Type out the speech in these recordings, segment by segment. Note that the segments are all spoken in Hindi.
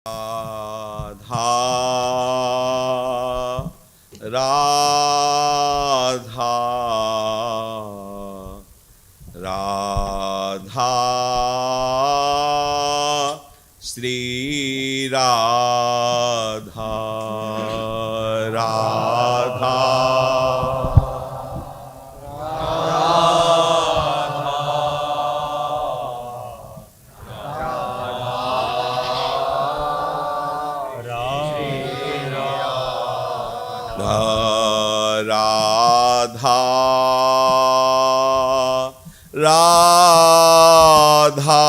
राधा राधा राधा श्री राधा राधा राधा राधा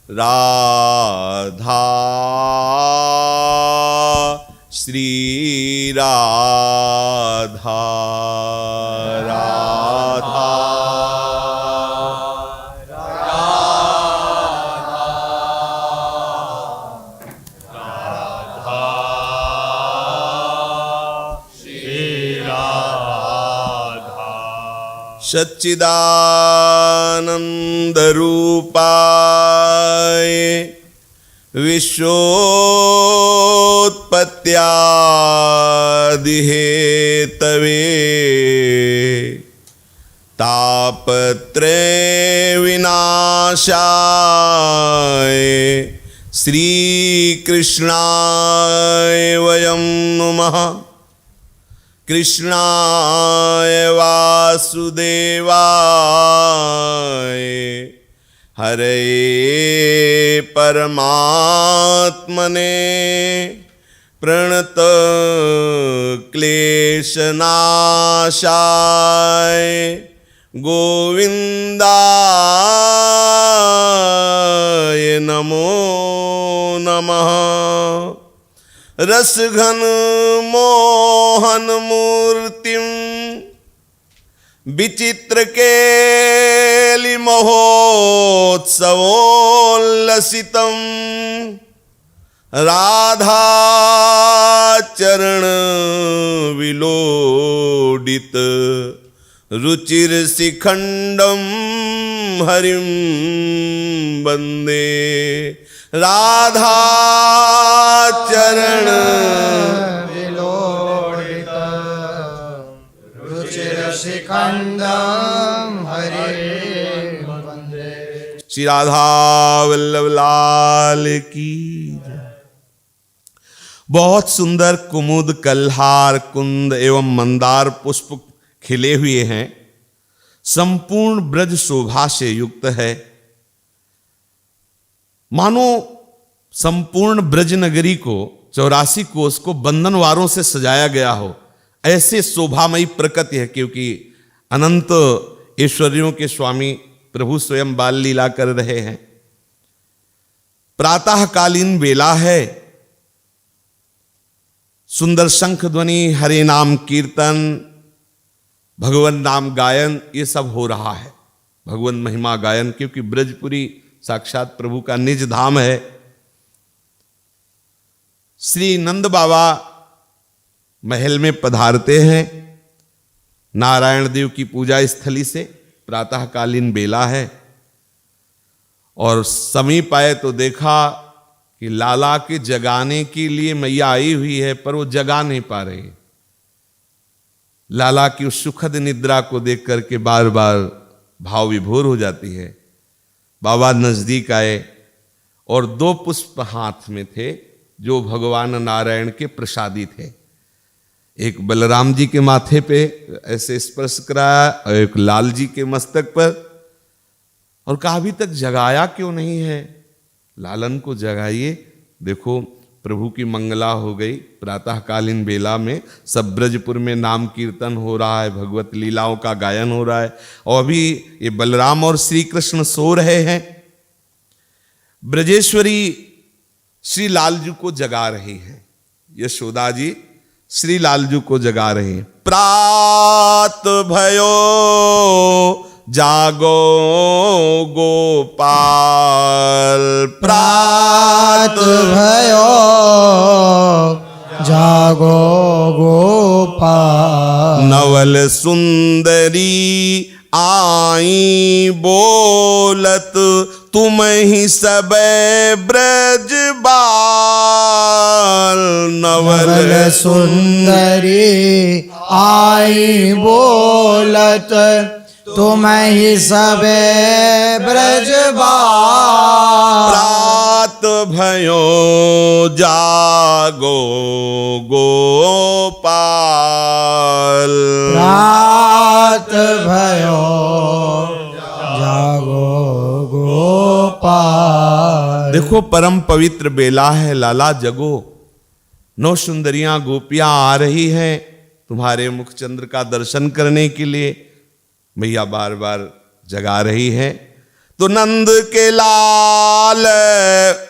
राधा श्री राधा राधा सच्चिदानंद रूपाय विश्वोत्पत्त्यादि हेतवे तापत्रय विनाशाय श्री कृष्णाय वयं नुमः। कृष्णाय वासुदेवाय हरे परमात्मने प्रणत क्लेशनाशाय गोविंदाय नमो नमः। रसघन मोहन मूर्तिम विचित्र केलि महोत्सवोल्लसितम राधा चरण विलोडित रुचिर शिखंडम हरिम वंदे। राधा चरण विलोडित रुचिर शिखंडम हरि वंदे। श्री राधा वल्लभ लाल की जय। बहुत सुंदर कुमुद कल्हार कुंद एवं मंदार पुष्प खिले हुए हैं। संपूर्ण ब्रज शोभा से युक्त है। मानो संपूर्ण ब्रज नगरी को 84 कोस को बंधनवारों से सजाया गया हो, ऐसे शोभामयी प्रकृति है। क्योंकि अनंत ऐश्वर्यों के स्वामी प्रभु स्वयं बाल लीला कर रहे हैं। प्रातःकालीन बेला है। सुंदर शंख ध्वनि, हरे नाम कीर्तन, भगवान नाम गायन, ये सब हो रहा है। भगवान महिमा गायन, क्योंकि ब्रजपुरी साक्षात प्रभु का निज धाम है। श्री नंद बाबा महल में पधारते हैं। नारायण देव की पूजा स्थली से प्रातःकालीन बेला है और समीप आए तो देखा कि लाला के जगाने के लिए मैया आई हुई है, पर वो जगा नहीं पा रही। लाला की उस सुखद निद्रा को देख करके बार बार भाव विभोर हो जाती है। बाबा नजदीक आए और 2 पुष्प हाथ में थे जो भगवान नारायण के प्रसादी थे। एक बलराम जी के माथे पे ऐसे स्पर्श कराया और एक लाल जी के मस्तक पर, और कहा अभी तक जगाया क्यों नहीं है? लालन को जगाइए। देखो प्रभु की मंगला हो गई। प्रातःकालीन बेला में सब ब्रजपुर में नाम कीर्तन हो रहा है, भगवत लीलाओं का गायन हो रहा है, और अभी ये बलराम और श्री कृष्ण सो रहे हैं। ब्रजेश्वरी श्री लालजू को जगा रही है। यशोदा जी श्री लालजू को जगा रही है। प्रात भयो जागो गोपाल, प्रात भयो जागो गोपाल। नवल सुंदरी आई बोलत तुम ही सब ब्रज बाल, नवल नवल सुंदरी आई बोलत, तुम ही सब ब्रजबाल। प्रात भयो जागो गोपाल, रात भयो जागो गोपाल। देखो परम पवित्र बेला है, लाला जगो। 9 सुंदरियां गोपियां आ रही हैं तुम्हारे मुखचंद्र का दर्शन करने के लिए। मैया बार बार जगा रही है। तो नंद के लाल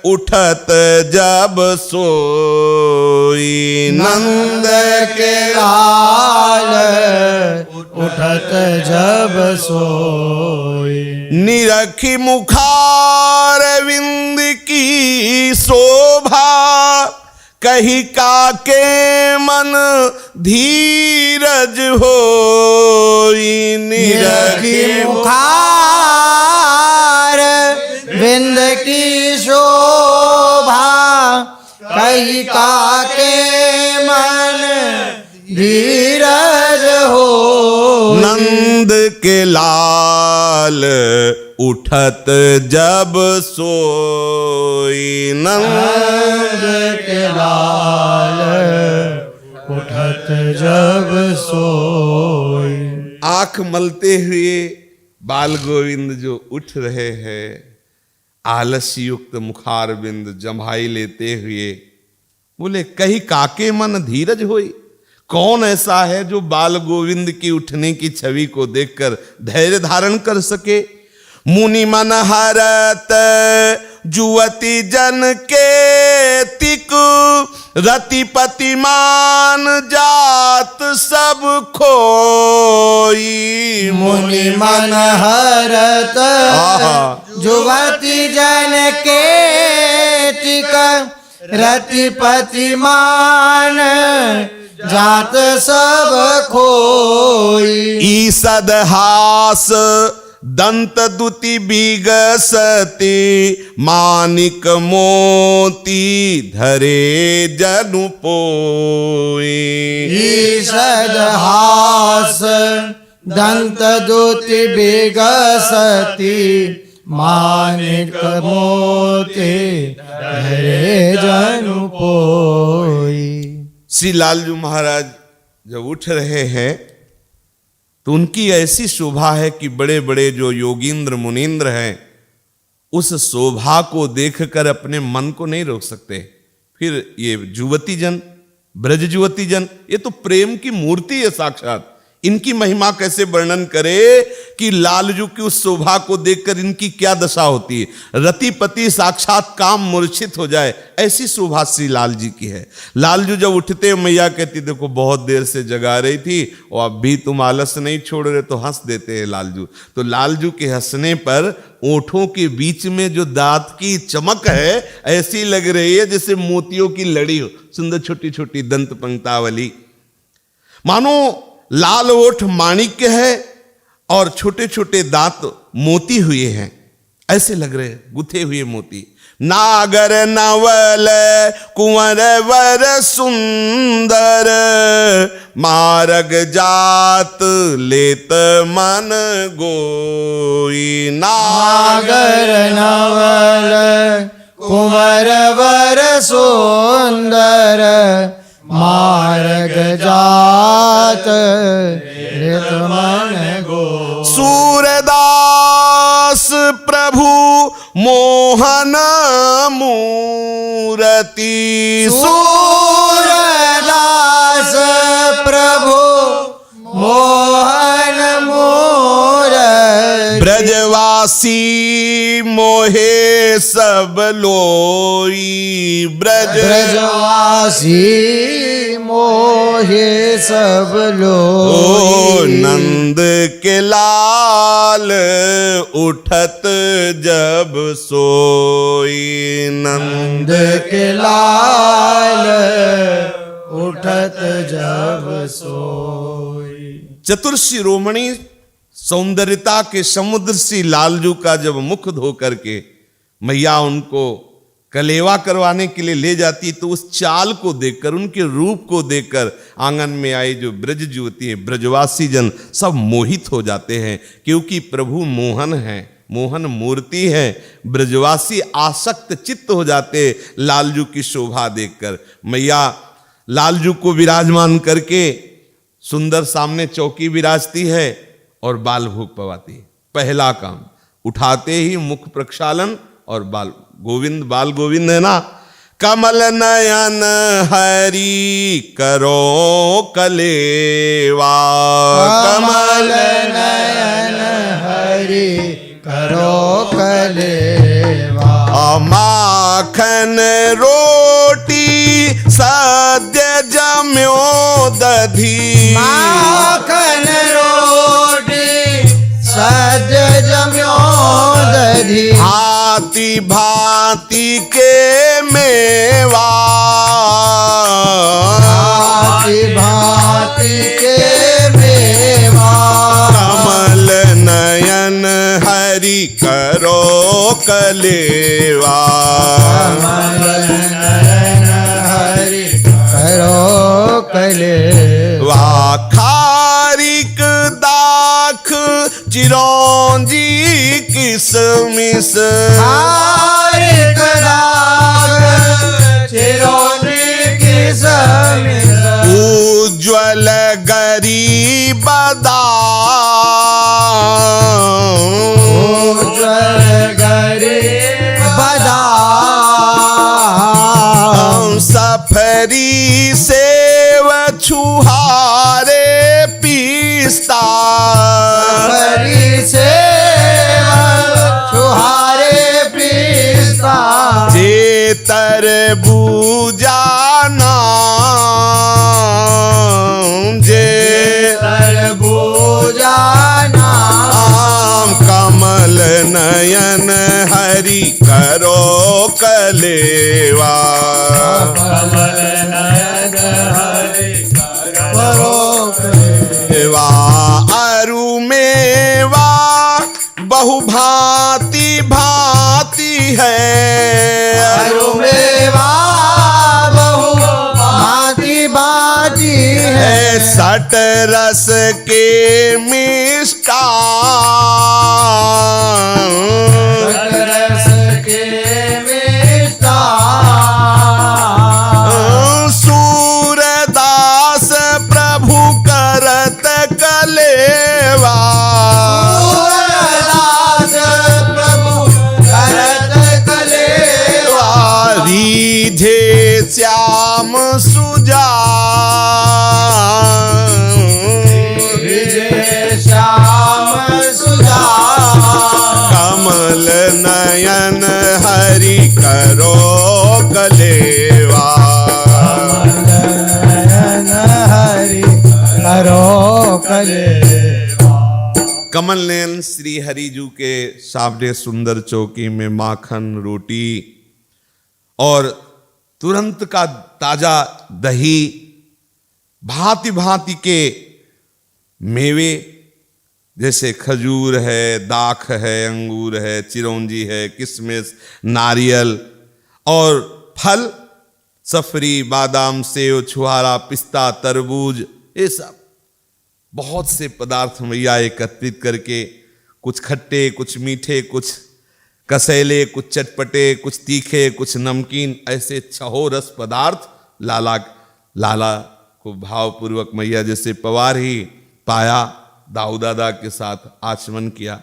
उठत जब सोई, नंद के लाल उठत जब सोई, निरखी मुखार विंद की शोभा, कही काके मन धीरज होई। निरखी मुखार विंद की शोभा, कही काके मन धीरज हो। नंद के लाल उठत जब सोई, नंद के लाल उठत जब सोई। आंख मलते हुए बाल गोविंद जो उठ रहे हैं, आलस्य युक्त मुखार बिंद जम्हाई लेते हुए बोले, कही काके मन धीरज होई। कौन ऐसा है जो बाल गोविंद की उठने की छवि को देखकर धैर्य धारण कर सके। मुनि मन हरत जुवती जन के तिक, रतिपति मान जात सब खोई। मुनि मन हरत जुवती जन के तिक, रतिपति मान जात सब खोई। ईसद हास दंत दुति बिगसती, मानिक मोती धरे जनु पोई। ईषद हास दंत दुति बिगसती, मानिक मोती धरे जनु पोई। श्री लालजू महाराज जब उठ रहे हैं तो उनकी ऐसी शोभा है कि बड़े बड़े जो योगींद्र मुनींद्र हैं उस शोभा को देखकर अपने मन को नहीं रोक सकते। फिर ये युवती जन, ब्रज युवती जन, ये तो प्रेम की मूर्ति है साक्षात। इनकी महिमा कैसे वर्णन करे कि लालजू की उस शोभा को देखकर इनकी क्या दशा होती है। रतिपति साक्षात काम मूर्छित हो जाए, ऐसी शोभा श्री लाल जी की है। लालजू जब उठते मैया कहती देखो बहुत देर से जगा रही थी और अब भी तुम आलस नहीं छोड़ रहे, तो हंस देते हैं लालजू। तो लालजू के हंसने पर ओठों के बीच में जो दांत की चमक है ऐसी लग रही है जैसे मोतियों की लड़ी हो, सुंदर छोटी छोटी दंत पंक्तावली। मानो लाल ओठ माणिक्य है और छोटे छोटे दांत मोती हुए हैं, ऐसे लग रहे गुथे हुए मोती। नागर नवल कुंवर वर सुंदर, मार्ग जात लेत मन गोई। नागर नवल कुंवर वर सुंदर, मार्ग जात लेत मन गो। सूरदास प्रभु मोहन मूरति, सूरदास प्रभु मोहन मूरति, ब्रजवासी मोहे सब लोई। ब्रजवासी मोहे सब लोई। ओ नंद के लाल उठत जब सोई, नंद के लाल उठत जब सोई। चतुर्शिरोमणि सौंदर्यता के समुद्र श्री लालजू का जब मुख धो करके मैया उनको कलेवा करवाने के लिए ले जाती, तो उस चाल को देखकर, उनके रूप को देखकर आंगन में आई जो ब्रज युवती है, ब्रजवासी जन सब मोहित हो जाते हैं, क्योंकि प्रभु मोहन है, मोहन मूर्ति है। ब्रजवासी आसक्त चित्त हो जाते लालजू की शोभा देखकर। मैया लालजू को विराजमान करके सुंदर सामने चौकी विराजती है और बाल भोग पवाती है। पहला काम, उठाते ही मुख प्रक्षालन और बाल गोविंद है ना। कमल नयन हरि करो कलेवा, कमल नयन हरि करो कलेवा। माखन रोटी सद्य जम्यो दधी, माखन रोटी सद्य जम्यो दधी। भांति भांति के मेवा, भांति भांति के मेवा। कमल नयन हरि करो कलेवा, कमल नयन हरि करो कलेवा। खारिक दाख चिरौंजी किसमिस, खारिक दाख चिरौंजी किसमिस। उज्ज्वल गरीब उज्ज्वल गरीब बादाम। सफरी सेव छुहारे पीस्ता, सफरी सेव छुहारे पीस्ता। जे तरबूजा नाम, जे तरबूजा नाम। कमल नयन हरि करो कलेवा, कमल नयन हरि करो कलेवा। अरु मेवा बहु भांति भांति है, अरु मेवा बहु भांति भांति है। सट रस के मिष्टान, रस के मिष्टान। सूरदास प्रभु करत कलेवा, सूरदास प्रभु करत कलेवा। रीझे श्याम सुजा, विजय श्याम सुजा। कमल नयन हरि करो कलेवा, नयन हरि करो कलेवा। कमल नयन श्री हरिजू के सामने सुंदर चौकी में माखन रोटी और तुरंत का ताजा दही, भांति भांति के मेवे जैसे खजूर है, दाख है, अंगूर है, चिरौंजी है, किशमिश, नारियल और फल, सफरी, बादाम, सेव, छुहारा, पिस्ता, तरबूज, ये सब बहुत से पदार्थ मैया एकत्रित करके, कुछ खट्टे, कुछ मीठे, कुछ कसैले, कुछ चटपटे, कुछ तीखे, कुछ नमकीन, ऐसे छहो रस पदार्थ लाला को भावपूर्वक मैया जैसे पवार ही पाया, दाऊ दादा के साथ आचमन किया।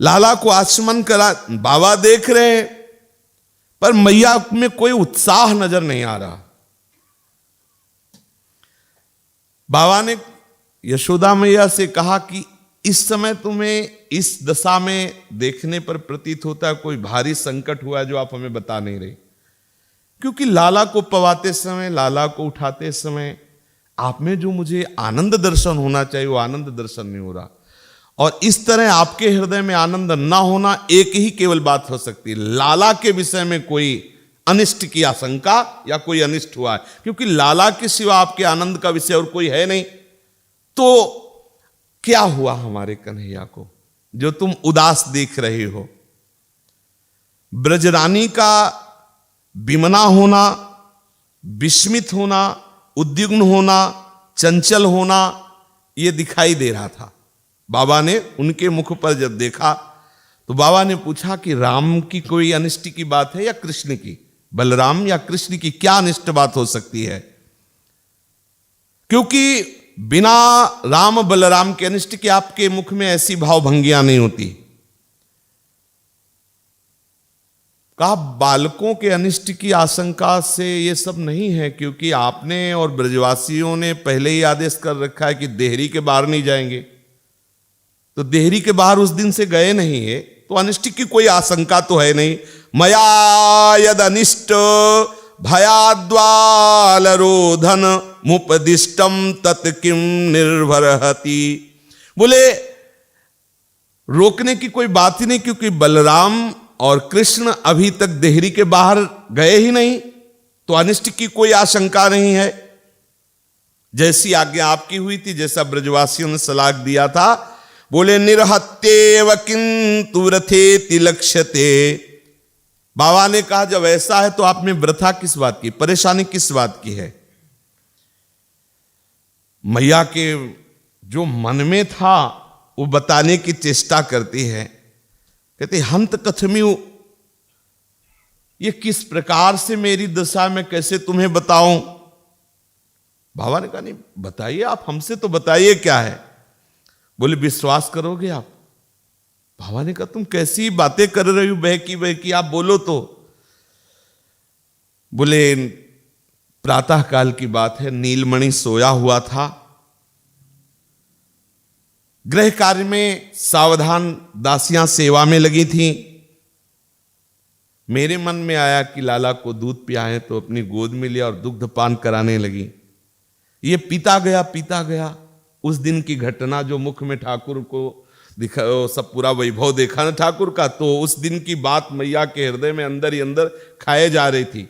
लाला को आचमन करा, बाबा देख रहे हैं पर मैया में कोई उत्साह नजर नहीं आ रहा। बाबा ने यशोदा मैया से कहा कि इस समय तुम्हें इस दशा में देखने पर प्रतीत होता है कोई भारी संकट हुआ है जो आप हमें बता नहीं रहे, क्योंकि लाला को पवाते समय, लाला को उठाते समय आप में जो मुझे आनंद दर्शन होना चाहिए वो आनंद दर्शन नहीं हो रहा। और इस तरह आपके हृदय में आनंद ना होना, एक ही केवल बात हो सकती है, लाला के विषय में कोई अनिष्ट की आशंका या कोई अनिष्ट हुआ है, क्योंकि लाला के सिवा आपके आनंद का विषय और कोई है नहीं। तो क्या हुआ हमारे कन्हैया को जो तुम उदास देख रहे हो? ब्रजरानी का विमना होना, विस्मित होना, उद्विग्न होना, चंचल होना, यह दिखाई दे रहा था। बाबा ने उनके मुख पर जब देखा तो बाबा ने पूछा कि राम की कोई अनिष्ट की बात है या कृष्ण की, बलराम या कृष्ण की क्या अनिष्ट बात हो सकती है? क्योंकि बिना राम बलराम के अनिष्ट के आपके मुख में ऐसी भावभंगियां नहीं होती। कहा बालकों के अनिष्ट की आशंका से ये सब नहीं है, क्योंकि आपने और ब्रजवासियों ने पहले ही आदेश कर रखा है कि देहरी के बाहर नहीं जाएंगे, तो देहरी के बाहर उस दिन से गए नहीं है, तो अनिष्ट की कोई आशंका तो है नहीं। मया यद अनिष्ट भयाद्वालरोधन मुपदिष्टम तत्किम निर्भरहति। बोले रोकने की कोई बात ही नहीं, क्योंकि बलराम और कृष्ण अभी तक देहरी के बाहर गए ही नहीं, तो अनिष्ट की कोई आशंका नहीं है। जैसी आज्ञा आपकी हुई थी, जैसा ब्रजवासियों ने सलाह दिया था, बोले निरहत्येव किंतु रथेति लक्ष्यते। बाबा ने कहा जब ऐसा है तो आप में वृथा किस बात की, परेशानी किस बात की है? मैया के जो मन में था वो बताने की चेष्टा करती है। कहते हंत कथम्यु, ये किस प्रकार से मेरी दशा में कैसे तुम्हें बताऊं? बाबा ने कहा नहीं बताइए, आप हमसे तो बताइए क्या है। बोले विश्वास करोगे आप? बाबा ने कहा तुम कैसी बातें कर रही हो बहकी, आप बोलो तो। बोले प्रातः काल की बात है, नीलमणि सोया हुआ था, गृह कार्य में सावधान दासियां सेवा में लगी थीं। मेरे मन में आया कि लाला को दूध पियाएं, तो अपनी गोद में लिया और दुग्ध पान कराने लगी। ये पीता गया। उस दिन की घटना जो मुख में ठाकुर को दिखा, सब पूरा वैभव देखा ना ठाकुर का, तो उस दिन की बात मैया के हृदय में अंदर ही अंदर खाए जा रही थी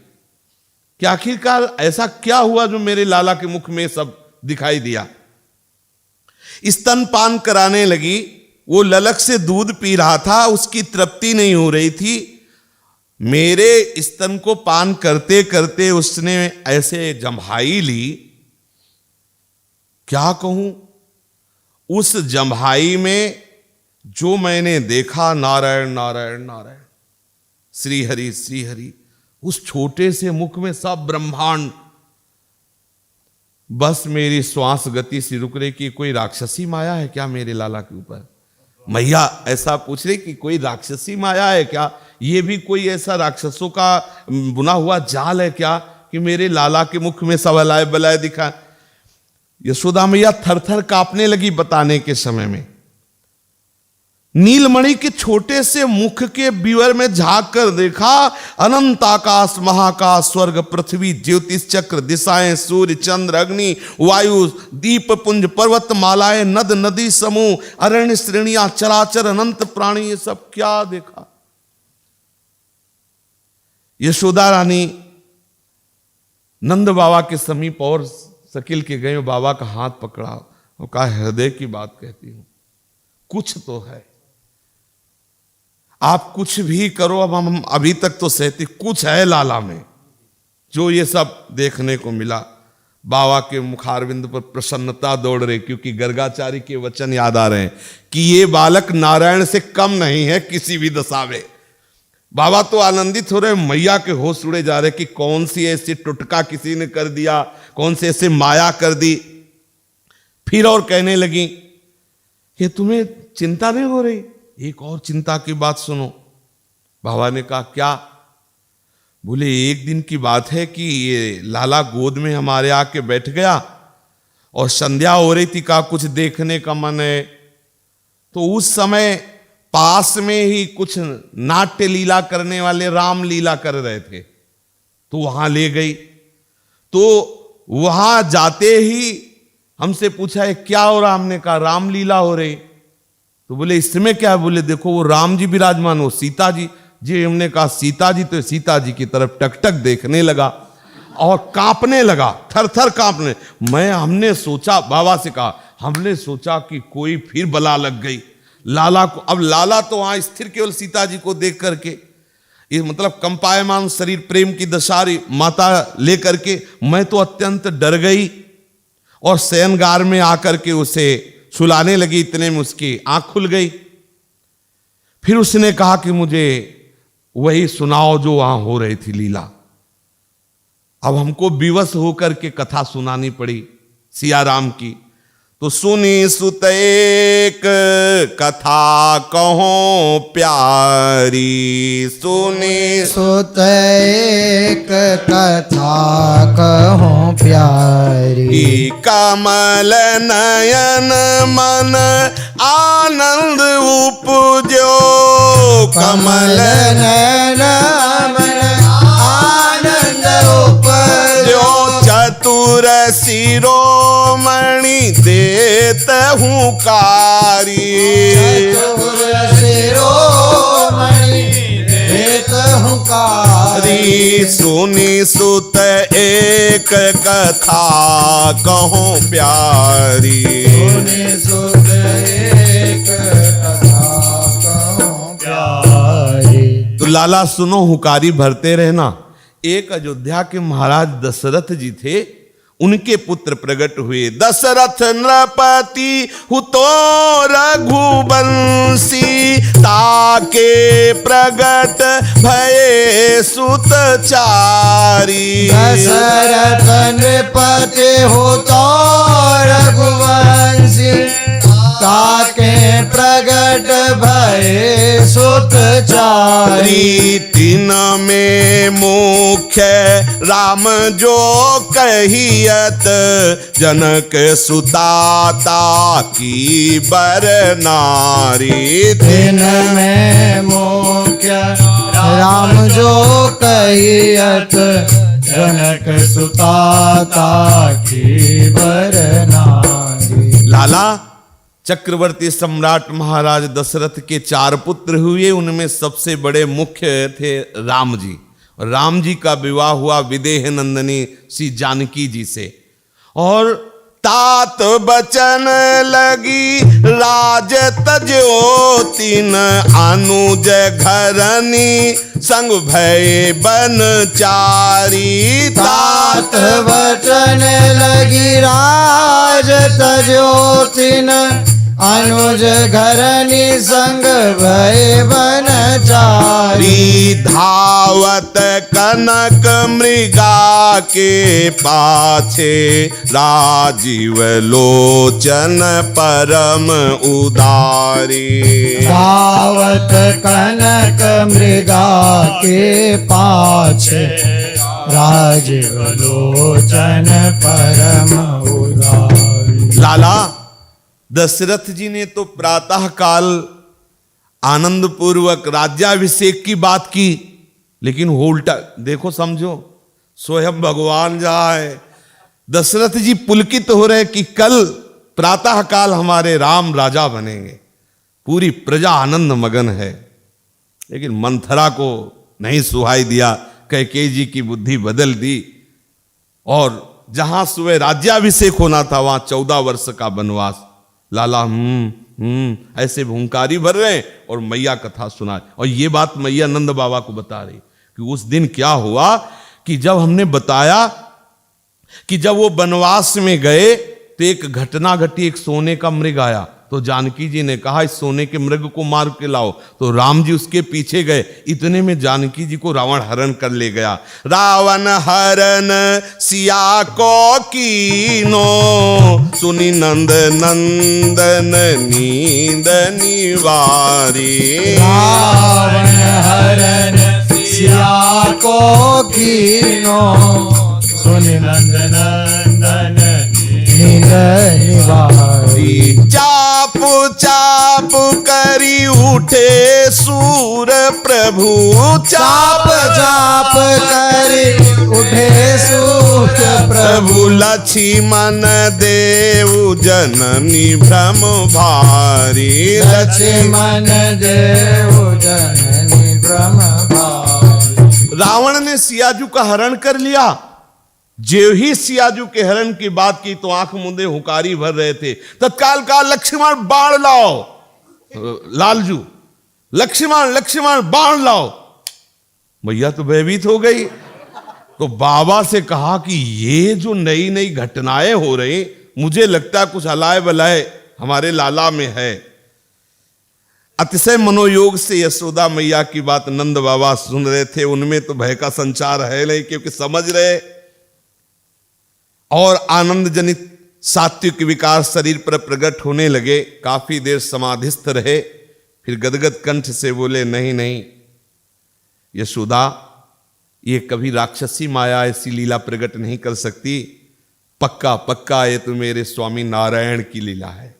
कि आखिरकार ऐसा क्या हुआ जो मेरे लाला के मुख में सब दिखाई दिया। स्तनपान कराने लगी, वो ललक से दूध पी रहा था, उसकी तृप्ति नहीं हो रही थी। मेरे स्तन को पान करते करते उसने ऐसे जम्हाई ली, क्या कहूं, उस जम्हाई में जो मैंने देखा, नारायण नारायण नारायण, श्री हरि श्री हरि, उस छोटे से मुख में सब ब्रह्मांड। बस मेरी श्वास गति से रुक रही कि कोई राक्षसी माया है क्या मेरे लाला के ऊपर। मैया ऐसा पूछ रही कि कोई राक्षसी माया है क्या, ये भी कोई ऐसा राक्षसों का बुना हुआ जाल है क्या कि मेरे लाला के मुख में सब हलाए बलाए दिखा। यशोदा मैया थर थर कांपने लगी बताने के समय में। नीलमणि के छोटे से मुख के विवर में झांक कर देखा, अनंत आकाश, महाकाश, स्वर्ग, पृथ्वी, ज्योतिष चक्र, दिशाएं, सूर्य, चंद्र, अग्नि, वायु, दीप पुंज, पर्वत मालाएं, नद नदी समूह, अरण्य श्रेणियां, चराचर अनंत प्राणी, ये सब क्या देखा। यशोदा रानी नंद बाबा के समीप और सकिल के गए, बाबा का हाथ पकड़ा और कहा हृदय की बात कहती हूं, कुछ तो है, आप कुछ भी करो, अब हम अभी तक तो सहती, कुछ है लाला में जो ये सब देखने को मिला। बाबा के मुखारविंद पर प्रसन्नता दौड़ रही, क्योंकि गर्गाचारी के वचन याद आ रहे हैं कि ये बालक नारायण से कम नहीं है किसी भी दशा में। बाबा तो आनंदित हो रहे, मैया के होश उड़े जा रहे कि कौन सी ऐसी टुटका किसी ने कर दिया, कौन से ऐसे माया कर दी। फिर और कहने लगी कि तुम्हें चिंता नहीं हो रही, एक और चिंता की बात सुनो। बाबा ने कहा क्या? बोले एक दिन की बात है कि ये लाला गोद में हमारे आके बैठ गया और संध्या हो रही थी, कहा कुछ देखने का मन है। तो उस समय पास में ही कुछ नाट्य लीला करने वाले राम लीला कर रहे थे, तो वहां ले गई। तो वहां जाते ही हमसे पूछा है क्या हो रहा, हमने कहा राम लीला हो रही। तो बोले इसमें क्या है? बोले देखो वो राम जी विराजमान, वो सीता जी। जी हमने कहा सीता जी, तो सीता जी की तरफ टकटक देखने लगा और कांपने लगा, थर थर कांपने। हमने सोचा, बाबा से कहा, हमने सोचा कि कोई फिर बला लग गई लाला को। अब लाला तो वहां स्थिर केवल सीता जी को देख करके, ये मतलब कंपायमान शरीर, प्रेम की दशारी माता लेकर के मैं तो अत्यंत डर गई और शयनगार में आकर के उसे सुलाने लगी। इतने में उसकी आंख खुल गई। फिर उसने कहा कि मुझे वही सुनाओ जो वहां हो रही थी लीला। अब हमको विवश होकर के कथा सुनानी पड़ी सिया राम की। तो सुनी सुत एक कथा कहो प्यारी, सुनी सुत एक कथा कहो प्यारी। कमल नयन मन आनंद उपजो, कमल नयन मन आनंद उपजो। चतुर शिरोमणि देत हूँ कारी, चतुर शिरोमणि देत हूँ कारी। सुनी सुत एक कथा कहो प्यारी, सुनी सुत एक कथा कहो प्यारी। तो लाला सुनो, हुकारी भरते रहना। एक अयोध्या के महाराज दशरथ जी थे, उनके पुत्र प्रकट हुए। दशरथ नृपति हुतो रघुवंशी, ताके प्रगट भये सुत चारी। दशरथ नृपति हुतो रघुवंशी, ताके प्रगट भये सुत चारी। तीन में मुख्य राम जो कहियत, जनक सुताता की बर नारी। दिन में मुख्य राम जो कहियत, जनक सुताता की बर नारी। लाला, चक्रवर्ती सम्राट महाराज दशरथ के 4 पुत्र हुए। उनमें सबसे बड़े मुख्य थे राम जी। और राम जी का विवाह हुआ विदेह नंदनी श्री जानकी जी से। और तात बचन लगी राज तजो, तीन अनुज घरनी संग भय बन चारी। तात बचन लगी राज तजो, तीन अनुज घरनी संग भय बन चारी। धावत कनक मृगा के पाछे, राजीव लोचन परम उदारी। धावत कनक मृगा के पाछे, राजीव लोचन परम उदारी। लाला, दशरथ जी ने तो प्रातः काल आनंद पूर्वक राज्याभिषेक की बात की, लेकिन वो उल्टा देखो, समझो, स्वयं भगवान जहाँ है, दशरथ जी पुलकित हो रहे कि कल प्रातः काल हमारे राम राजा बनेंगे। पूरी प्रजा आनंद मगन है। लेकिन मंथरा को नहीं सुहाई दिया। कैकेयी जी की बुद्धि बदल दी और जहां सुबह राज्याभिषेक होना था वहां 14 वर्ष का वनवास। लाला ऐसे भूंकारी भर रहे और मैया कथा सुना। और ये बात मैया नंद बाबा को बता रही कि उस दिन क्या हुआ कि जब हमने बताया कि जब वो वनवास में गए तो एक घटना घटी, एक सोने का मृग आया। तो जानकी जी ने कहा इस सोने के मृग को मार के लाओ। तो राम जी उसके पीछे गए। इतने में जानकी जी को रावण हरण कर ले गया। रावण हरण सिया को कीनो, सुनी नंद नंदन नींद निवारी। रावण हरण सिया को कीनो, सुनि नंद नंदन नींद निवारी। चाप चाप करी उठे सूर प्रभु, चाप चाप करी उठे सूर प्रभु। लक्ष्मण देव जननी भ्रम भारी। लक्ष्मण देव जननी भ्रम भारी। रावण ने सियाजू का हरण कर लिया। जो ही सियाजू के हरण की बात की तो आंख मुंदे हुकारी भर रहे थे। तत्काल कहा लक्ष्मण बाण लाओ। लालजू लक्ष्मण लक्ष्मण बाण लाओ। मैया तो भयभीत हो गई। तो बाबा से कहा कि ये जो नई नई घटनाएं हो रही, मुझे लगता है कुछ अलाय बलाय हमारे लाला में है। अतिशय मनोयोग से यशोदा मैया की बात नंद बाबा सुन रहे थे। उनमें तो भय का संचार है नहीं, क्योंकि समझ रहे, और आनंद जनित सात्विक विकार शरीर पर प्रकट होने लगे। काफी देर समाधिस्थ रहे, फिर गदगद कंठ से बोले, नहीं नहीं यशोदा, ये कभी राक्षसी माया ऐसी लीला प्रकट नहीं कर सकती। पक्का पक्का ये तो मेरे स्वामी नारायण की लीला है।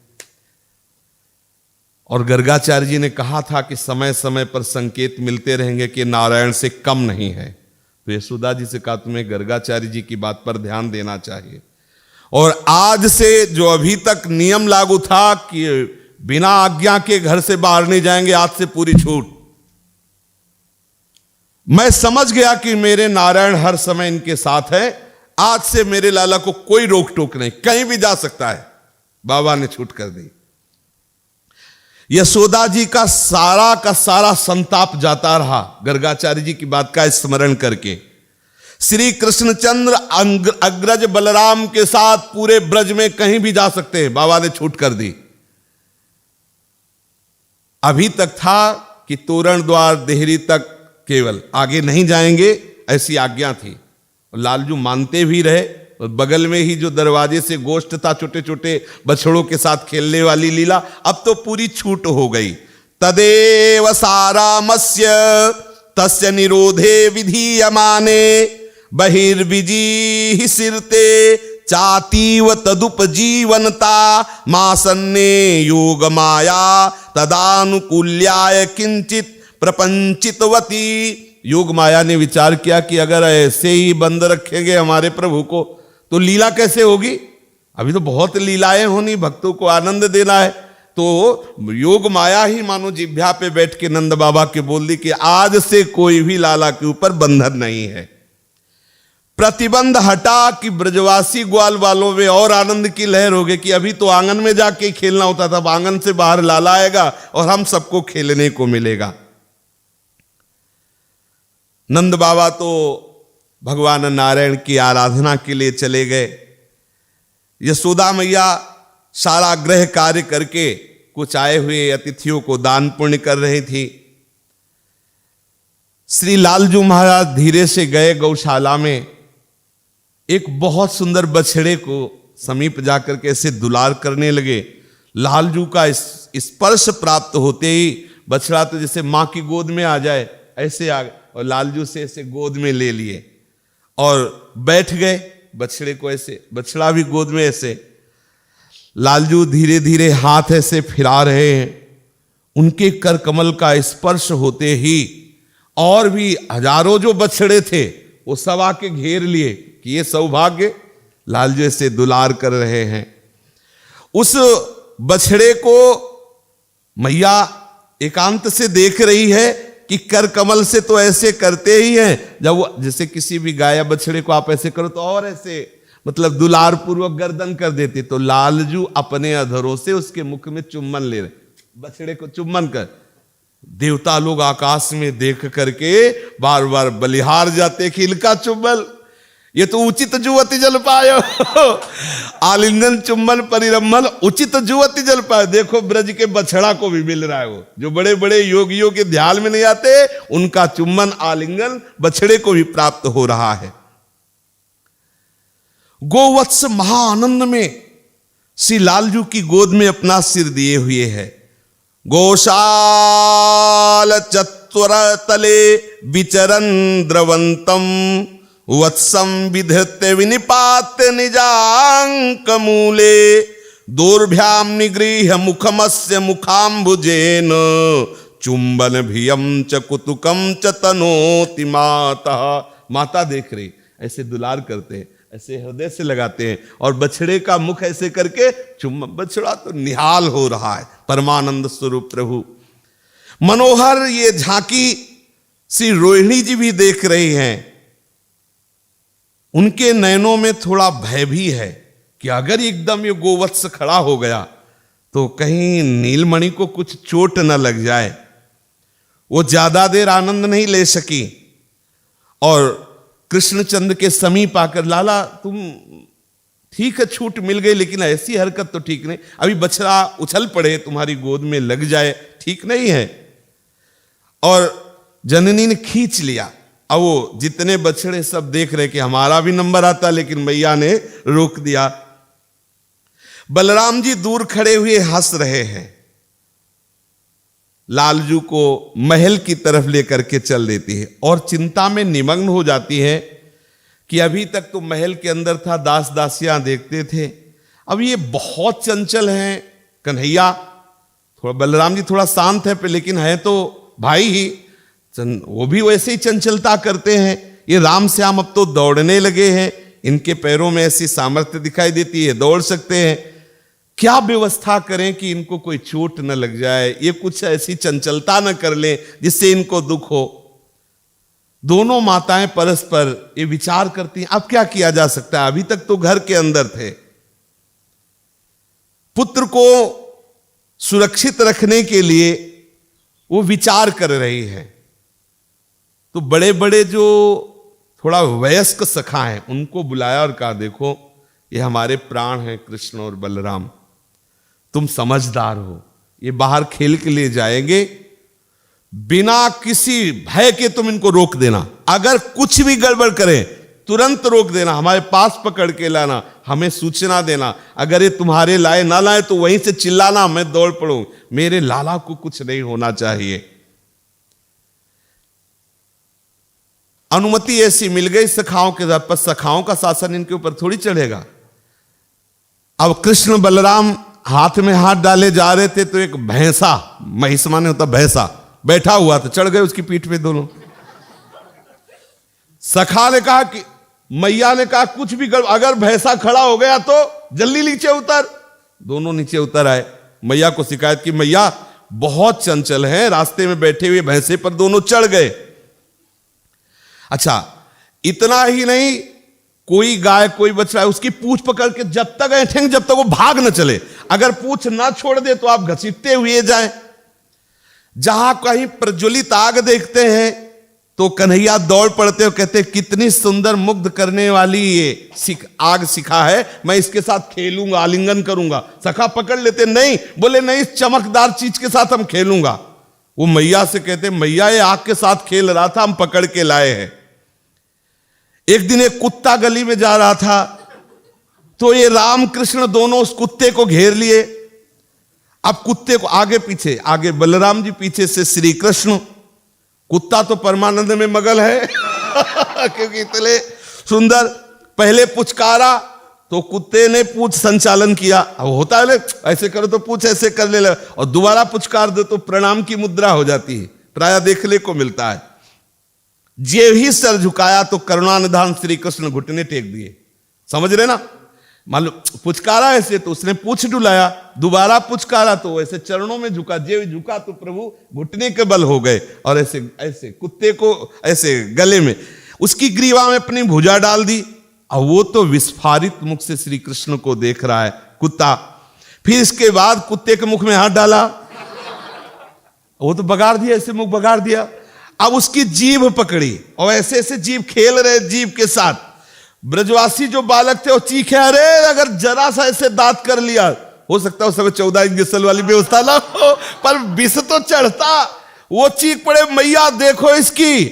और गर्गाचार्य जी ने कहा था कि समय समय पर संकेत मिलते रहेंगे कि नारायण से कम नहीं है। तो यशोदा जी से कहा, तुम्हें गर्गाचार्य जी की बात पर ध्यान देना चाहिए। और आज से जो अभी तक नियम लागू था कि बिना आज्ञा के घर से बाहर नहीं जाएंगे, आज से पूरी छूट। मैं समझ गया कि मेरे नारायण हर समय इनके साथ है। आज से मेरे लाला को कोई रोक टोक नहीं, कहीं भी जा सकता है। बाबा ने छूट कर दी। यशोदा जी का सारा संताप जाता रहा गर्गाचार्य जी की बात का स्मरण करके। श्री कृष्णचंद्र अग्रज बलराम के साथ पूरे ब्रज में कहीं भी जा सकते हैं, बाबा ने छूट कर दी। अभी तक था कि तोरण द्वार देहरी तक केवल, आगे नहीं जाएंगे, ऐसी आज्ञा थी। लालजू मानते भी रहे। और बगल में ही जो दरवाजे से गोष्ठ था, छोटे छोटे बछड़ों के साथ खेलने वाली लीला, अब तो पूरी छूट हो गई। तदेव सारामस्य तस्य निरोधे विधीयमाने बहिर्विजीहि सिरते चातीव तदुपजीवनता मासन्ने योग माया तदानुकूल्याय किंचित प्रपंचितवती। योग माया ने विचार किया कि अगर ऐसे ही बंद रखेंगे हमारे प्रभु को तो लीला कैसे होगी। अभी तो बहुत लीलाएं होनी, भक्तों को आनंद देना है। तो योग माया ही मानो जिह्वा पे बैठ के नंद बाबा के बोल दी कि आज से कोई भी लाला के ऊपर बंधन नहीं है। प्रतिबंध हटा कि ब्रजवासी ग्वाल वालों में और आनंद की लहर हो गई कि अभी तो आंगन में जाके खेलना होता था, अब आंगन से बाहर लाला आएगा और हम सबको खेलने को मिलेगा। नंद बाबा तो भगवान नारायण की आराधना के लिए चले गए। यशोदा मैया सारा गृह कार्य करके कुछ आए हुए अतिथियों को दान पुण्य कर रही थी। श्री लालजू महाराज धीरे से गए गौशाला में, एक बहुत सुंदर बछड़े को समीप जाकर के ऐसे दुलार करने लगे। लालजू का स्पर्श प्राप्त होते ही बछड़ा तो जैसे मां की गोद में आ जाए ऐसे आ गए, और लालजू से ऐसे गोद में ले लिए और बैठ गए बछड़े को ऐसे, बछड़ा भी गोद में ऐसे। लालजू धीरे धीरे हाथ ऐसे फिरा रहे हैं। उनके कर कमल का स्पर्श होते ही और भी हजारों जो बछड़े थे वो सब आके घेर लिए कि ये सौभाग्य। लालजू ऐसे दुलार कर रहे हैं। उस बछड़े को मैया एकांत से देख रही है कि कर कमल से तो ऐसे करते ही हैं, जब वो जैसे किसी भी गाय बछड़े को आप ऐसे करो तो और ऐसे मतलब दुलार पूर्वक गर्दन कर देते। तो लालजू अपने अधरों से उसके मुख में चुम्बन ले रहे, बछड़े को चुम्बन कर। देवता लोग आकाश में देख करके बार बार बलिहार जाते कि इनका चुम्बन, ये तो उचित जुवति जल पायो आलिंगन चुम्बन परिरम्भन उचित जुवति जल पायो। देखो ब्रज के बछड़ा को भी मिल रहा है, वो जो बड़े बड़े योगियों के ध्यान में नहीं आते उनका चुम्बन आलिंगन बछड़े को भी प्राप्त हो रहा है। गोवत्स महाआनंद में श्री लालजू की गोद में अपना सिर दिए हुए है। गोशाल चत्वर तले विचरन द्रवंतम वत्सम विधत्य विनिपात्य निजांक मूले दोर्भ्याम निगृह्य मुखमस्य मुखाम्बुजेन चुंबन भियम च कुतुकम च तनोति माता। माता देख रही, ऐसे दुलार करते हैं, ऐसे हृदय से लगाते हैं और बछड़े का मुख ऐसे करके चुम्बन। बछड़ा तो निहाल हो रहा है, परमानंद स्वरूप प्रभु। मनोहर ये झांकी श्री रोहिणी जी भी देख रही हैं। उनके नयनों में थोड़ा भय भी है कि अगर एकदम ये गोवत्स खड़ा हो गया तो कहीं नीलमणि को कुछ चोट न लग जाए। वो ज्यादा देर आनंद नहीं ले सकी। और कृष्णचंद्र के समीप आकर, लाला तुम ठीक है छूट मिल गई, लेकिन ऐसी हरकत तो ठीक नहीं, अभी बछड़ा उछल पड़े तुम्हारी गोद में लग जाए, ठीक नहीं है। और जननी ने खींच लिया। अब वो जितने बछड़े सब देख रहे कि हमारा भी नंबर आता, लेकिन मैया ने रोक दिया। बलराम जी दूर खड़े हुए हंस रहे हैं, लालजू को महल की तरफ लेकर के चल देती है और चिंता में निमग्न हो जाती है कि अभी तक तो महल के अंदर था, दास दासियां देखते थे, अब ये बहुत चंचल हैं। कन्हैया थोड़ा, बलराम जी थोड़ा शांत है पे, लेकिन है तो भाई ही, वो भी वैसे ही चंचलता करते हैं। ये राम श्याम अब तो दौड़ने लगे हैं, इनके पैरों में ऐसी सामर्थ्य दिखाई देती है, दौड़ सकते हैं। क्या व्यवस्था करें कि इनको कोई चोट न लग जाए, ये कुछ ऐसी चंचलता न कर लें जिससे इनको दुख हो। दोनों माताएं परस्पर ये विचार करती हैं, अब क्या किया जा सकता है। अभी तक तो घर के अंदर थे, पुत्र को सुरक्षित रखने के लिए वो विचार कर रही है। तो बड़े बड़े जो थोड़ा वयस्क सखा हैं उनको बुलाया और कहा, देखो ये हमारे प्राण हैं कृष्ण और बलराम, तुम समझदार हो, ये बाहर खेल के लिए जाएंगे, बिना किसी भय के तुम इनको रोक देना, अगर कुछ भी गड़बड़ करें तुरंत रोक देना, हमारे पास पकड़ के लाना, हमें सूचना देना, अगर ये तुम्हारे लाए ना लाए तो वहीं से चिल्लाना, मैं दौड़ पड़ूं, मेरे लाला को कुछ नहीं होना चाहिए। अनुमति ऐसी मिल गई सखाओं के साथ, पर सखाओं का शासन इनके ऊपर थोड़ी चढ़ेगा। अब कृष्ण बलराम हाथ में हाथ डाले जा रहे थे तो एक भैंसा, महिष माने होता भैंसा, बैठा हुआ था, चढ़ गए उसकी पीठ पे दोनों। सखा ने कहा कि, मैया ने कहा कुछ भी कर, अगर भैंसा खड़ा हो गया तो जल्दी नीचे उतर। दोनों नीचे उतर आए। मैया को शिकायत की, मैया बहुत चंचल है, रास्ते में बैठे हुए भैंसे पर दोनों चढ़ गए। अच्छा इतना ही नहीं, कोई गाय कोई बछड़ा है, उसकी पूंछ पकड़ के जब तक ऐठेंगे जब तक वो भाग न चले, अगर पूंछ ना छोड़ दे तो आप घसीटते हुए जाए। जहां कहीं प्रज्वलित आग देखते हैं तो कन्हैया दौड़ पड़ते हो, कहते कितनी सुंदर मुग्ध करने वाली ये आग सिखा है, मैं इसके साथ खेलूंगा, आलिंगन करूंगा। सखा पकड़ लेते, नहीं, बोले नहीं, इस चमकदार चीज के साथ हम खेलूंगा। वो मैया से कहते, मैया ये आग के साथ खेल रहा था, हम पकड़ के लाए हैं। एक दिन एक कुत्ता गली में जा रहा था तो ये राम कृष्ण दोनों उस कुत्ते को घेर लिए। अब कुत्ते को आगे पीछे, आगे बलराम जी, पीछे से श्री कृष्ण। कुत्ता तो परमानंद में मगन है क्योंकि इतने सुंदर, पहले पुचकारा तो कुत्ते ने पूछ संचालन किया, अब होता है ऐसे करो तो पूछ ऐसे कर ले, और दोबारा पुचकार दो तो प्रणाम की मुद्रा हो जाती है, प्राय देखने को मिलता है। जे ही सर झुकाया तो करुणानिधान श्री कृष्ण घुटने टेक दिए, समझ रहे ना। मान लो पुचकारा ऐसे तो उसने पूछ डुलाया, दोबारा पुचकारा तो ऐसे चरणों में झुका, जे झुका तो प्रभु घुटने के बल हो गए, और ऐसे ऐसे कुत्ते को ऐसे गले में, उसकी ग्रीवा में अपनी भुजा डाल दी, और वो तो विस्फारित मुख से श्री कृष्ण को देख रहा है कुत्ता। फिर इसके बाद कुत्ते के मुख में हाथ डाला, वो तो बगाड़ दिया, ऐसे मुख बगाड़ दिया। अब उसकी जीभ पकड़ी और ऐसे ऐसे जीभ खेल रहे जीभ के साथ। ब्रजवासी जो बालक थे वो चीखे, अरे अगर जरा सा ऐसे दांत कर लिया, हो सकता है उस समय 14 इंच गिसल वाली व्यवस्था ना हो, पर विष तो चढ़ता। वो चीख पड़े, मैया देखो इसकी,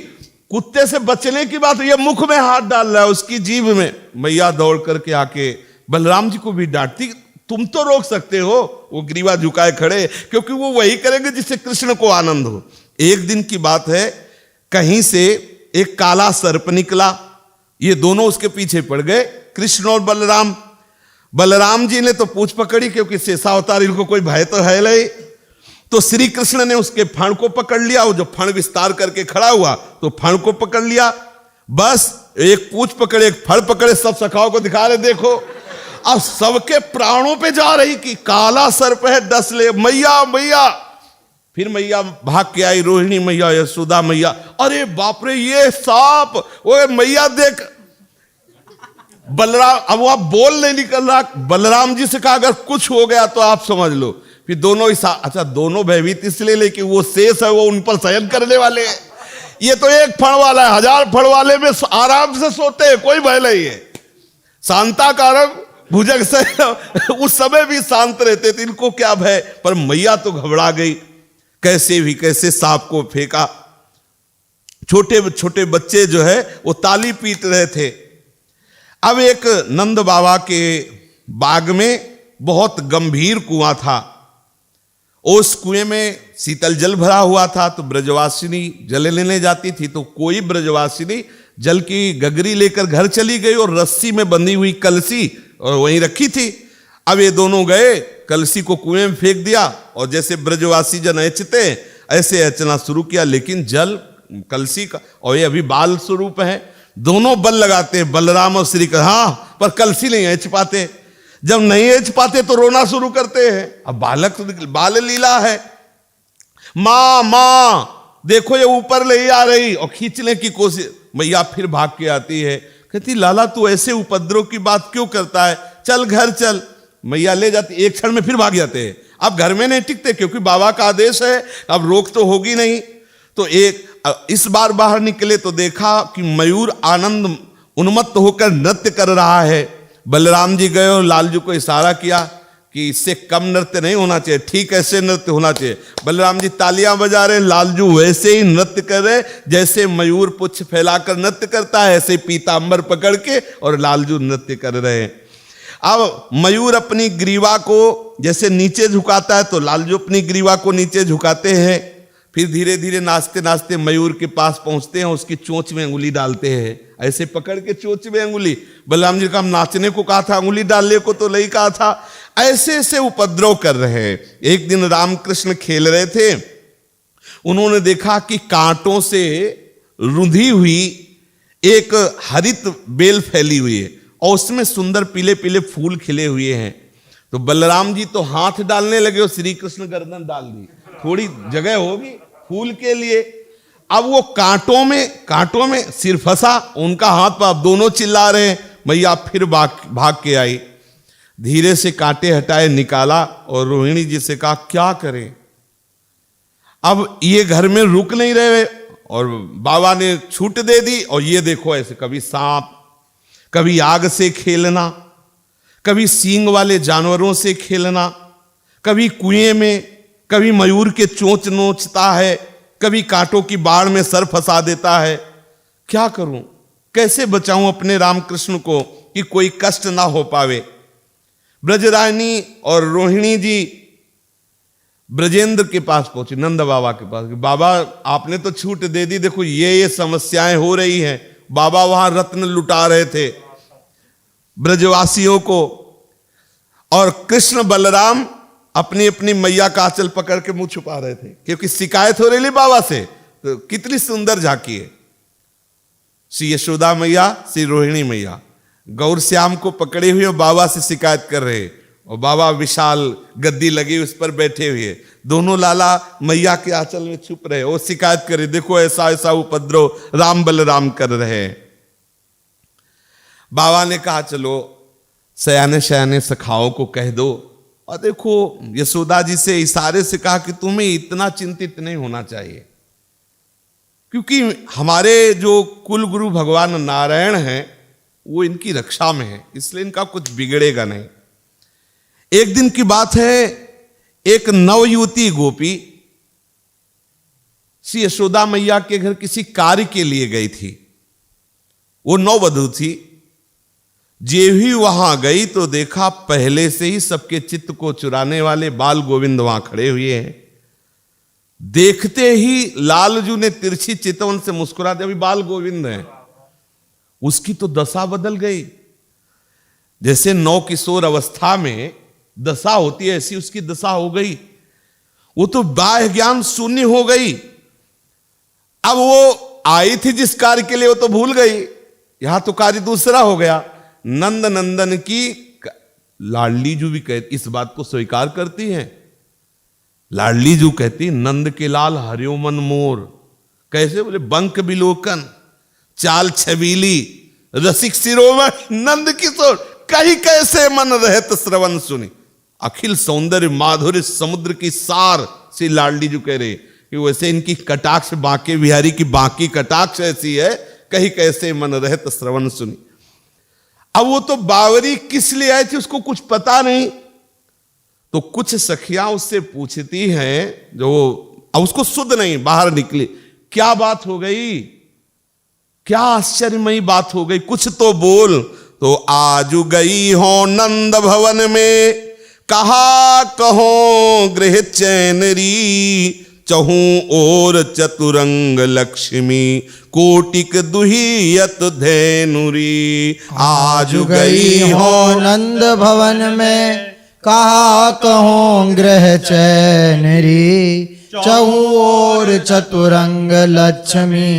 कुत्ते से बचने की बात, ये मुख में हाथ डाल रहा है उसकी जीभ में। मैया दौड़ करके आके बलराम जी को भी डांटती, तुम तो रोक सकते हो। वो ग्रीवा झुकाए खड़े, क्योंकि वो वही करेंगे जिससे कृष्ण को आनंद हो। एक दिन की बात है, कहीं से एक काला सर्प निकला, ये दोनों उसके पीछे पड़ गए, कृष्ण और बलराम। बलराम जी ने तो पूंछ पकड़ी, क्योंकि शेषावतार, इनको कोई भय तो है नहीं। तो श्री कृष्ण ने उसके फण को पकड़ लिया, वो जो फण विस्तार करके खड़ा हुआ तो फण को पकड़ लिया। बस एक पूंछ पकड़े, एक फण पकड़े, सब सखाओं को दिखा रहे, देखो। अब सबके प्राणों पे जा रही कि काला सर्प है, डस ले, मैया मैया। फिर मैया भाग के आई, रोहिणी मैया, यशोदा मैया, अरे बाप रे ये सांप, वो मैया देख। बलराम, अब वो बोल नहीं निकल रहा, बलराम जी से कहा अगर कुछ हो गया तो आप समझ लो। फिर दोनों अच्छा दोनों भयभीत इसलिए, लेकिन वो शेष है, वो उन पर शयन करने वाले हैं। ये तो एक फण वाला है, 1000 फण वाले में आराम से सोते हैं, कोई भय नहीं है। शांताकारक भुजग से उस समय भी शांत रहते थे, इनको क्या भय। पर मैया तो घबरा गई, कैसे भी कैसे सांप को फेंका। छोटे छोटे बच्चे जो है वो ताली पीट रहे थे। अब एक नंद बाबा के बाग में बहुत गंभीर कुआं था, उस कुएं में शीतल जल भरा हुआ था। तो ब्रजवासिनी जल लेने जाती थी, तो कोई ब्रजवासिनी जल की गगरी लेकर घर चली गई और रस्सी में बंधी हुई कलसी और वहीं रखी थी। अब ये दोनों गए, कलसी को कुएं में फेंक दिया और जैसे ब्रजवासी जन ऐचते ऐसे ऐचना शुरू किया, लेकिन जल कलसी का, और ये अभी बाल स्वरूप है, दोनों बल लगाते हैं, बलराम और श्री कृष्ण, हाँ, पर कलसी नहीं ऐच पाते। जब नहीं ऐच पाते तो रोना शुरू करते हैं। अब बालक तो बाल लीला है, मां मां देखो ये ऊपर ले आ रही, और खींचने की कोशिश, मैया फिर भाग के आती है, कहती लाला तू ऐसे उपद्रव की बात क्यों करता है, चल घर चल। मैया ले जाती, एक क्षण में फिर भाग जाते हैं। अब घर में नहीं टिकते क्योंकि बाबा का आदेश है, अब रोक तो होगी नहीं। तो एक इस बार बाहर निकले तो देखा कि मयूर आनंद उन्मत्त होकर नृत्य कर रहा है। बलराम जी गए और लालजू को इशारा किया कि इससे कम नृत्य नहीं होना चाहिए, ठीक ऐसे नृत्य होना चाहिए। बलराम जी तालियां बजा रहे, लालजू वैसे ही नृत्य कर रहे जैसे मयूर पुच्छ फैलाकर नृत्य करता है, ऐसे पीतांबर पकड़ के और लालजू नृत्य कर रहे हैं। अब मयूर अपनी ग्रीवा को जैसे नीचे झुकाता है तो लालजू अपनी ग्रीवा को नीचे झुकाते हैं। फिर धीरे धीरे नाचते नाचते मयूर के पास पहुंचते हैं, उसकी चोंच में अंगुली डालते हैं, ऐसे पकड़ के चोंच में अंगुली। बलराम जी का हम नाचने को कहा था, अंगुली डालने को तो नहीं कहा था। ऐसे ऐसे उपद्रव कर रहे हैं। एक दिन रामकृष्ण खेल रहे थे, उन्होंने देखा कि कांटों से रुंधी हुई एक हरित बेल फैली हुई है और उसमें सुंदर पीले पीले फूल खिले हुए हैं। तो बलराम जी तो हाथ डालने लगे और श्री कृष्ण गर्दन डाल दी, थोड़ी जगह होगी फूल के लिए। अब वो कांटों में सिर फंसा, उनका हाथ पर दोनों चिल्ला रहे हैं। मैया फिर भाग के आई, धीरे से कांटे हटाए, निकाला और रोहिणी जी से कहा क्या करें। अब ये घर में रुक नहीं रहे और बाबा ने छूट दे दी। और ये देखो ऐसे कभी सांप, कभी आग से खेलना, कभी सींग वाले जानवरों से खेलना, कभी कुएं में, कभी मयूर के चोंच नोचता है, कभी कांटों की बाढ़ में सर फंसा देता है। क्या करूं, कैसे बचाऊं अपने रामकृष्ण को कि कोई कष्ट ना हो पावे। ब्रजरानी और रोहिणी जी ब्रजेंद्र के पास पहुंचे, नंद बाबा के पास। बाबा आपने तो छूट दे दी, देखो ये समस्याएं हो रही हैं। बाबा वहां रत्न लुटा रहे थे ब्रजवासियों को, और कृष्ण बलराम अपनी अपनी मैया का आंचल पकड़ के मुंह छुपा रहे थे क्योंकि शिकायत हो रही बाबा से। तो कितनी सुंदर झांकी है, श्री यशोदा मैया, श्री रोहिणी मैया गौर श्याम को पकड़े हुए और बाबा से शिकायत कर रहे, और बाबा विशाल गद्दी लगी उस पर बैठे हुए, दोनों लाला मैया के आंचल में छुप रहे, वो शिकायत करे देखो ऐसा ऐसा उपद्रव राम बलराम कर रहे हैं। बाबा ने कहा चलो सयाने सयाने सखाओं को कह दो। और देखो यशोदा जी से इशारे से कहा कि तुम्हें इतना चिंतित नहीं होना चाहिए, क्योंकि हमारे जो कुल गुरु भगवान नारायण हैं वो इनकी रक्षा में है, इसलिए इनका कुछ बिगड़ेगा नहीं। एक दिन की बात है, एक नवयुवती गोपी श्री यशोदा मैया के घर किसी कार्य के लिए गई थी। वो नववधू थी। जे ही वहां गई तो देखा पहले से ही सबके चित्त को चुराने वाले बाल गोविंद वहां खड़े हुए हैं। देखते ही लालजू ने तिरछी चितवन से मुस्कुरा दिया, अभी बाल गोविंद हैं। उसकी तो दशा बदल गई, जैसे नौ किशोर अवस्था में दशा होती है ऐसी उसकी दशा हो गई। वो तो बाह्य ज्ञान शून्य हो गई। अब वो आई थी जिस कार्य के लिए वो तो भूल गई, यहां तो कार्य दूसरा हो गया। नंद नंदन की लाडली जू भी कहती, इस बात को स्वीकार करती हैं। लाडली जू कहती नंद के लाल हरियो मन मोर, कैसे बोले बंक बिलोकन चाल छबीली रसिक शिरोमण नंद किशोर, कहीं कैसे मन रहत श्रवण सुनी। अखिल सौंदर्य माधुर्य समुद्र की सार से लाडली जू कह रहे कि कि वैसे इनकी कटाक्ष बांके बिहारी की बांकी कटाक्ष ऐसी है, कहीं कैसे मन रहत श्रवण सुनी। अब वो तो बावरी किस लिए आई थी उसको कुछ पता नहीं, तो कुछ सखियां उससे पूछती हैं, जो अब उसको सुध नहीं, बाहर निकली, क्या बात हो गई, क्या आश्चर्यमयी बात हो गई, कुछ तो बोल। तो आजू गई हो नंद भवन में, कहा कहो गृह चैनरी, चहूं और चतुरंग लक्ष्मी, कोटिक दुहियत धैनुरी। आजु गई हो नंद भवन में, कहा कहूँ गृह चैनरी, चहु और चतुरंग लक्ष्मी,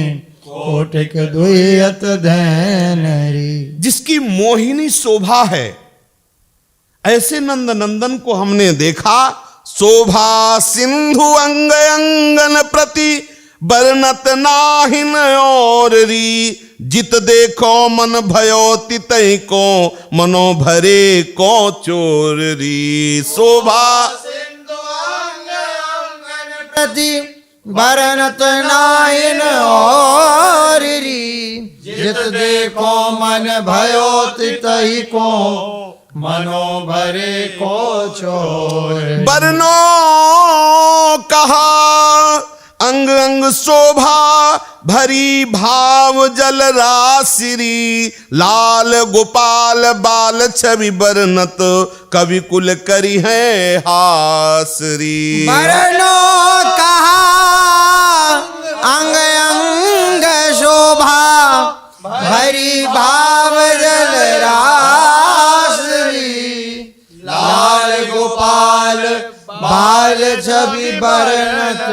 कोटिक दुहियत धैनरी। जिसकी मोहिनी शोभा है, ऐसे नंद नंदन को हमने देखा। शोभा सिंधु अंग अंगन प्रति, बरनत नाहिन और री, जित देखो मन भयो तितई को, मनो भरे को चोर री। शोभा सिंधु अंग अंगन प्रति, बरनत नाहिन और री, जित देखो मन भयो तितहि को, मनो भरे को चोर। बरनो कहा अंग अंग शोभा, भरी भाव जल राशिरी, लाल गोपाल बाल छवि बरनत, कवि कुल करी है हासरी। बरनो कहा अंग अंग शोभा, भरी भाव जल राशिरी, लाल गोपाल बाल छवि बरनत,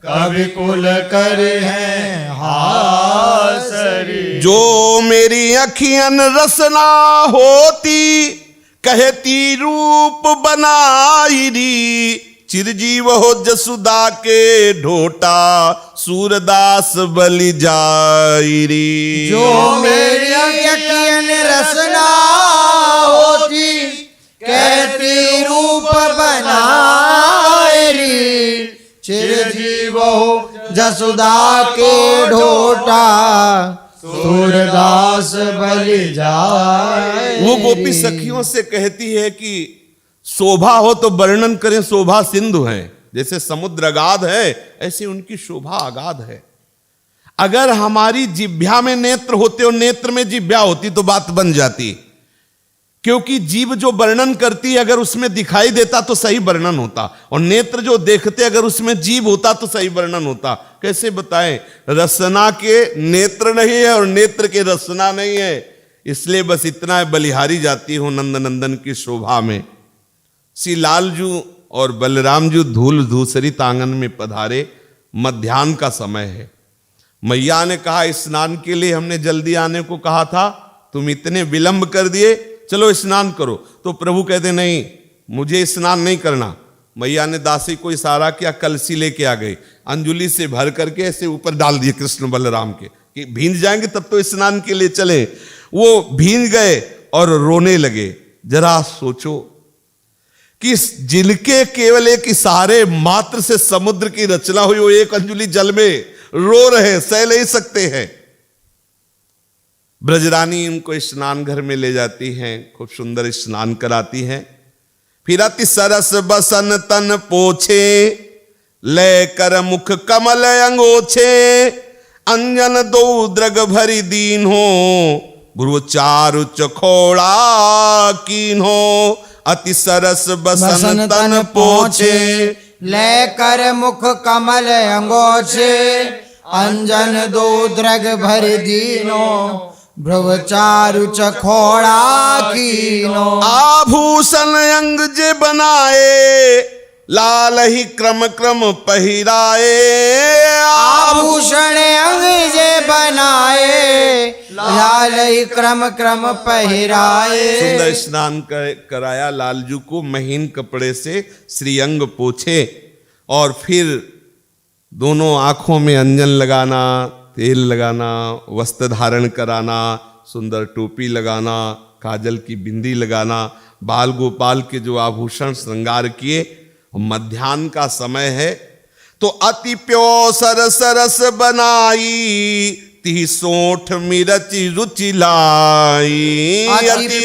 कवि कुल कर है हासरी। जो मेरी अखियन रसना होती, कहती रूप बनाई री, चिरजीव हो जसुदा के ढोटा, सूरदास बलि जाई री। जो मेरी अखियन रसना होती, कहती रूप बनाए री, चिरजीव हो जसुदा के ढोटा, सूरदास बलि जाए। वो गोपी सखियों से कहती है कि शोभा हो तो वर्णन करें, शोभा सिंधु है, जैसे समुद्र अगाध है ऐसे उनकी शोभा अगाध है। अगर हमारी जिह्वा में नेत्र होते और नेत्र में जिह्वा होती तो बात बन जाती, क्योंकि जीव जो वर्णन करती है अगर उसमें दिखाई देता तो सही वर्णन होता, और नेत्र जो देखते अगर उसमें जीव होता तो सही वर्णन होता। कैसे बताएं, रसना के नेत्र नहीं है और नेत्र के रसना नहीं है, इसलिए बस इतना है, बलिहारी जाती हो नंद नंदन की शोभा में। श्री लालजू और बलरामजू धूल धूसरित आंगन में पधारे, मध्याह्न का समय है। मैया ने कहा स्नान के लिए हमने जल्दी आने को कहा था, तुम इतने विलंब कर दिए, चलो स्नान करो। तो प्रभु कहते नहीं, मुझे स्नान नहीं करना। मैया ने दासी को इशारा किया, कलसी लेके आ गई, अंजुली से भर करके ऐसे ऊपर डाल दिए कृष्ण बलराम के, कि भींज जाएंगे तब तो स्नान के लिए चले। वो भींज गए और रोने लगे। जरा सोचो कि जिनके केवल एक इशारे मात्र से समुद्र की रचना हुई, वो एक अंजुली जल में रो रहे, सह नहीं सकते हैं। ब्रजरानी उनको स्नान घर में ले जाती हैं, खूब सुंदर स्नान कराती हैं। फिर अति सरस बसन तन पोछे, ले कर मुख कमल अंगोछे, अंजन दो द्रग भरी दीन हो, भ्रुव चारु चखोड़ा कीन हो। अति सरस बसन तन पोछे, लेकर मुख कमल अंगोछे, अंजन दो द्रग भर दीनो, भ्रुव चारु चखोड़ा कीनो। आभूषण अंग जे बनाए, लाल ही क्रम क्रम पहिराए। आभूषण अंग जे बनाए, लाल ही क्रम क्रम पहिराए। सुंदर स्नान कराया लालजू को, महीन कपड़े से श्रीअंग पोछे, और फिर दोनों आंखों में अंजन लगाना, तेल लगाना, वस्त्र धारण कराना, सुंदर टोपी लगाना, काजल की बिंदी लगाना, बाल गोपाल के जो आभूषण श्रृंगार किए। मध्याह्न का समय है, तो अति प्यो सरस रस बनाई, ती सोठ मिरच रुचि लाई। अति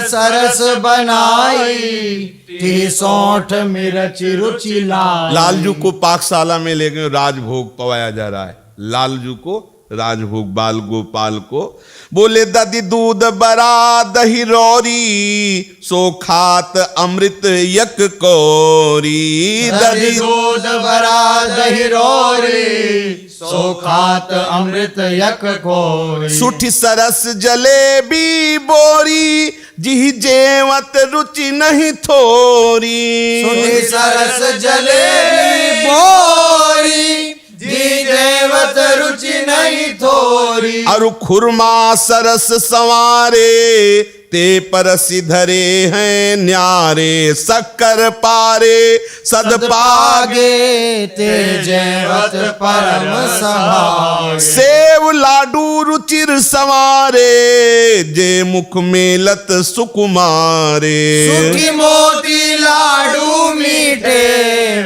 सरस बनाई, ती सोठ मिरच रुचि लाई। लालजू को पाकशाला में ले गए, राजभोग पवाया जा रहा है। लालजू को राजभोग, बाल गोपाल को बोले दधी दूध बरा दही रोरी, सो खात अमृत यक कोरी। दधी दूध बरा दही रोरी, सो खात अमृत यक कोरी। सुठी सरस जलेबी बोरी, जिहि जेवत रुचि नहीं थोरी। सुठी सरस जलेबी बोरी, जी जेवत रुचि नहीं थोरी। अरु खुरमा सरस संवारे, ते परसि धरे हैं न्यारे। शक्कर पारे सदपागे, ते जेवत परम सहारे। सेव लाडू रुचिर संवारे, जे मुख मेलत सुकुमारे। सुखी मोती लाडू मीठे,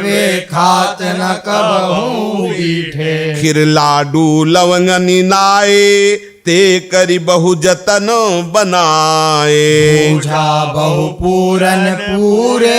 वे खात न कबहू बीठे। खीर लाडू लवंगनी नाए, ते करी बहु जतन बनाए। पूजा बहु पूरन पूरे,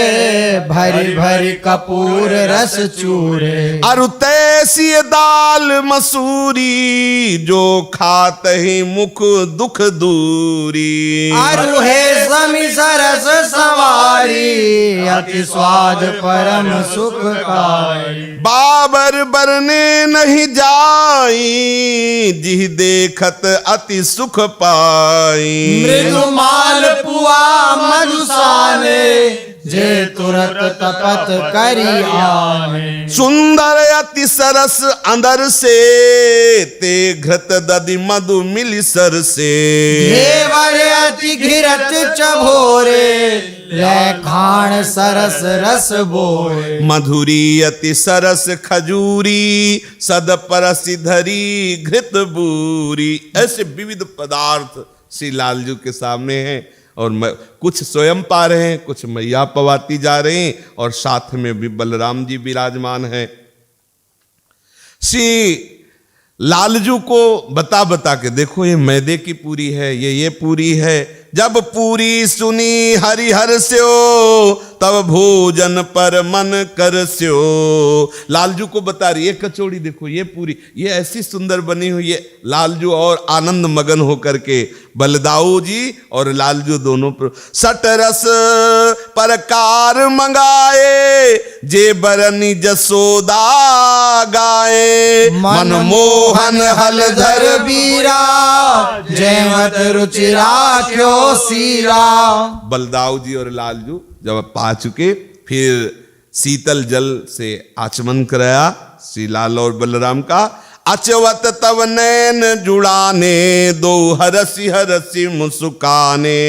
भरी भरी कपूर रस चूरे। अरु तैसी दाल मसूरी, जो खात ही मुख दुख दूरी। अरु है समी सरस सवारी, अति स्वाद परम सुखकारी। बाबर बरने नहीं जाई, जिह देखत अति सुख पाई। मृदु माल पुआ मधुसाने, जे तुरत तपत करी आने। सुंदर अति सरस अंदर से, ते घृत दधि मधु मिली सर से। देवर अति घिरत चभोरे, ले खाण सरस रस बोए। मधुरी अति सरस खजूरी, सद परसि धरी घृत बूरी। ऐसे विविध पदार्थ श्री लालजू के सामने हैं, और कुछ स्वयं पा रहे हैं, कुछ मैया पवाती जा रहे हैं, और साथ में भी बलराम जी विराजमान हैं। श्री लालजू को बता बता के, देखो ये मैदे की पूरी है, ये पूरी है। जब पूरी सुनी हरिहर स्यो, तब भोजन पर मन कर स्यो। लालजू को बता रही है कचौड़ी देखो, ये पूरी ये ऐसी सुंदर बनी हुई है। लालजू और आनंद मगन होकर के बलदाऊ जी और लालजू दोनों पर सट रस परकार मंगाए, जे बरनी जसोदा गाए। मनमोहन हलधर बीरा, जेवत रुचि राख्यो सीरा। बलदाऊ जी और लालजू जब पा चुके, फिर शीतल जल से आचमन कराया श्री लाल और बलराम का। अचवत तब नैन जुड़ाने, दो हरसी हरसी मुस्काने।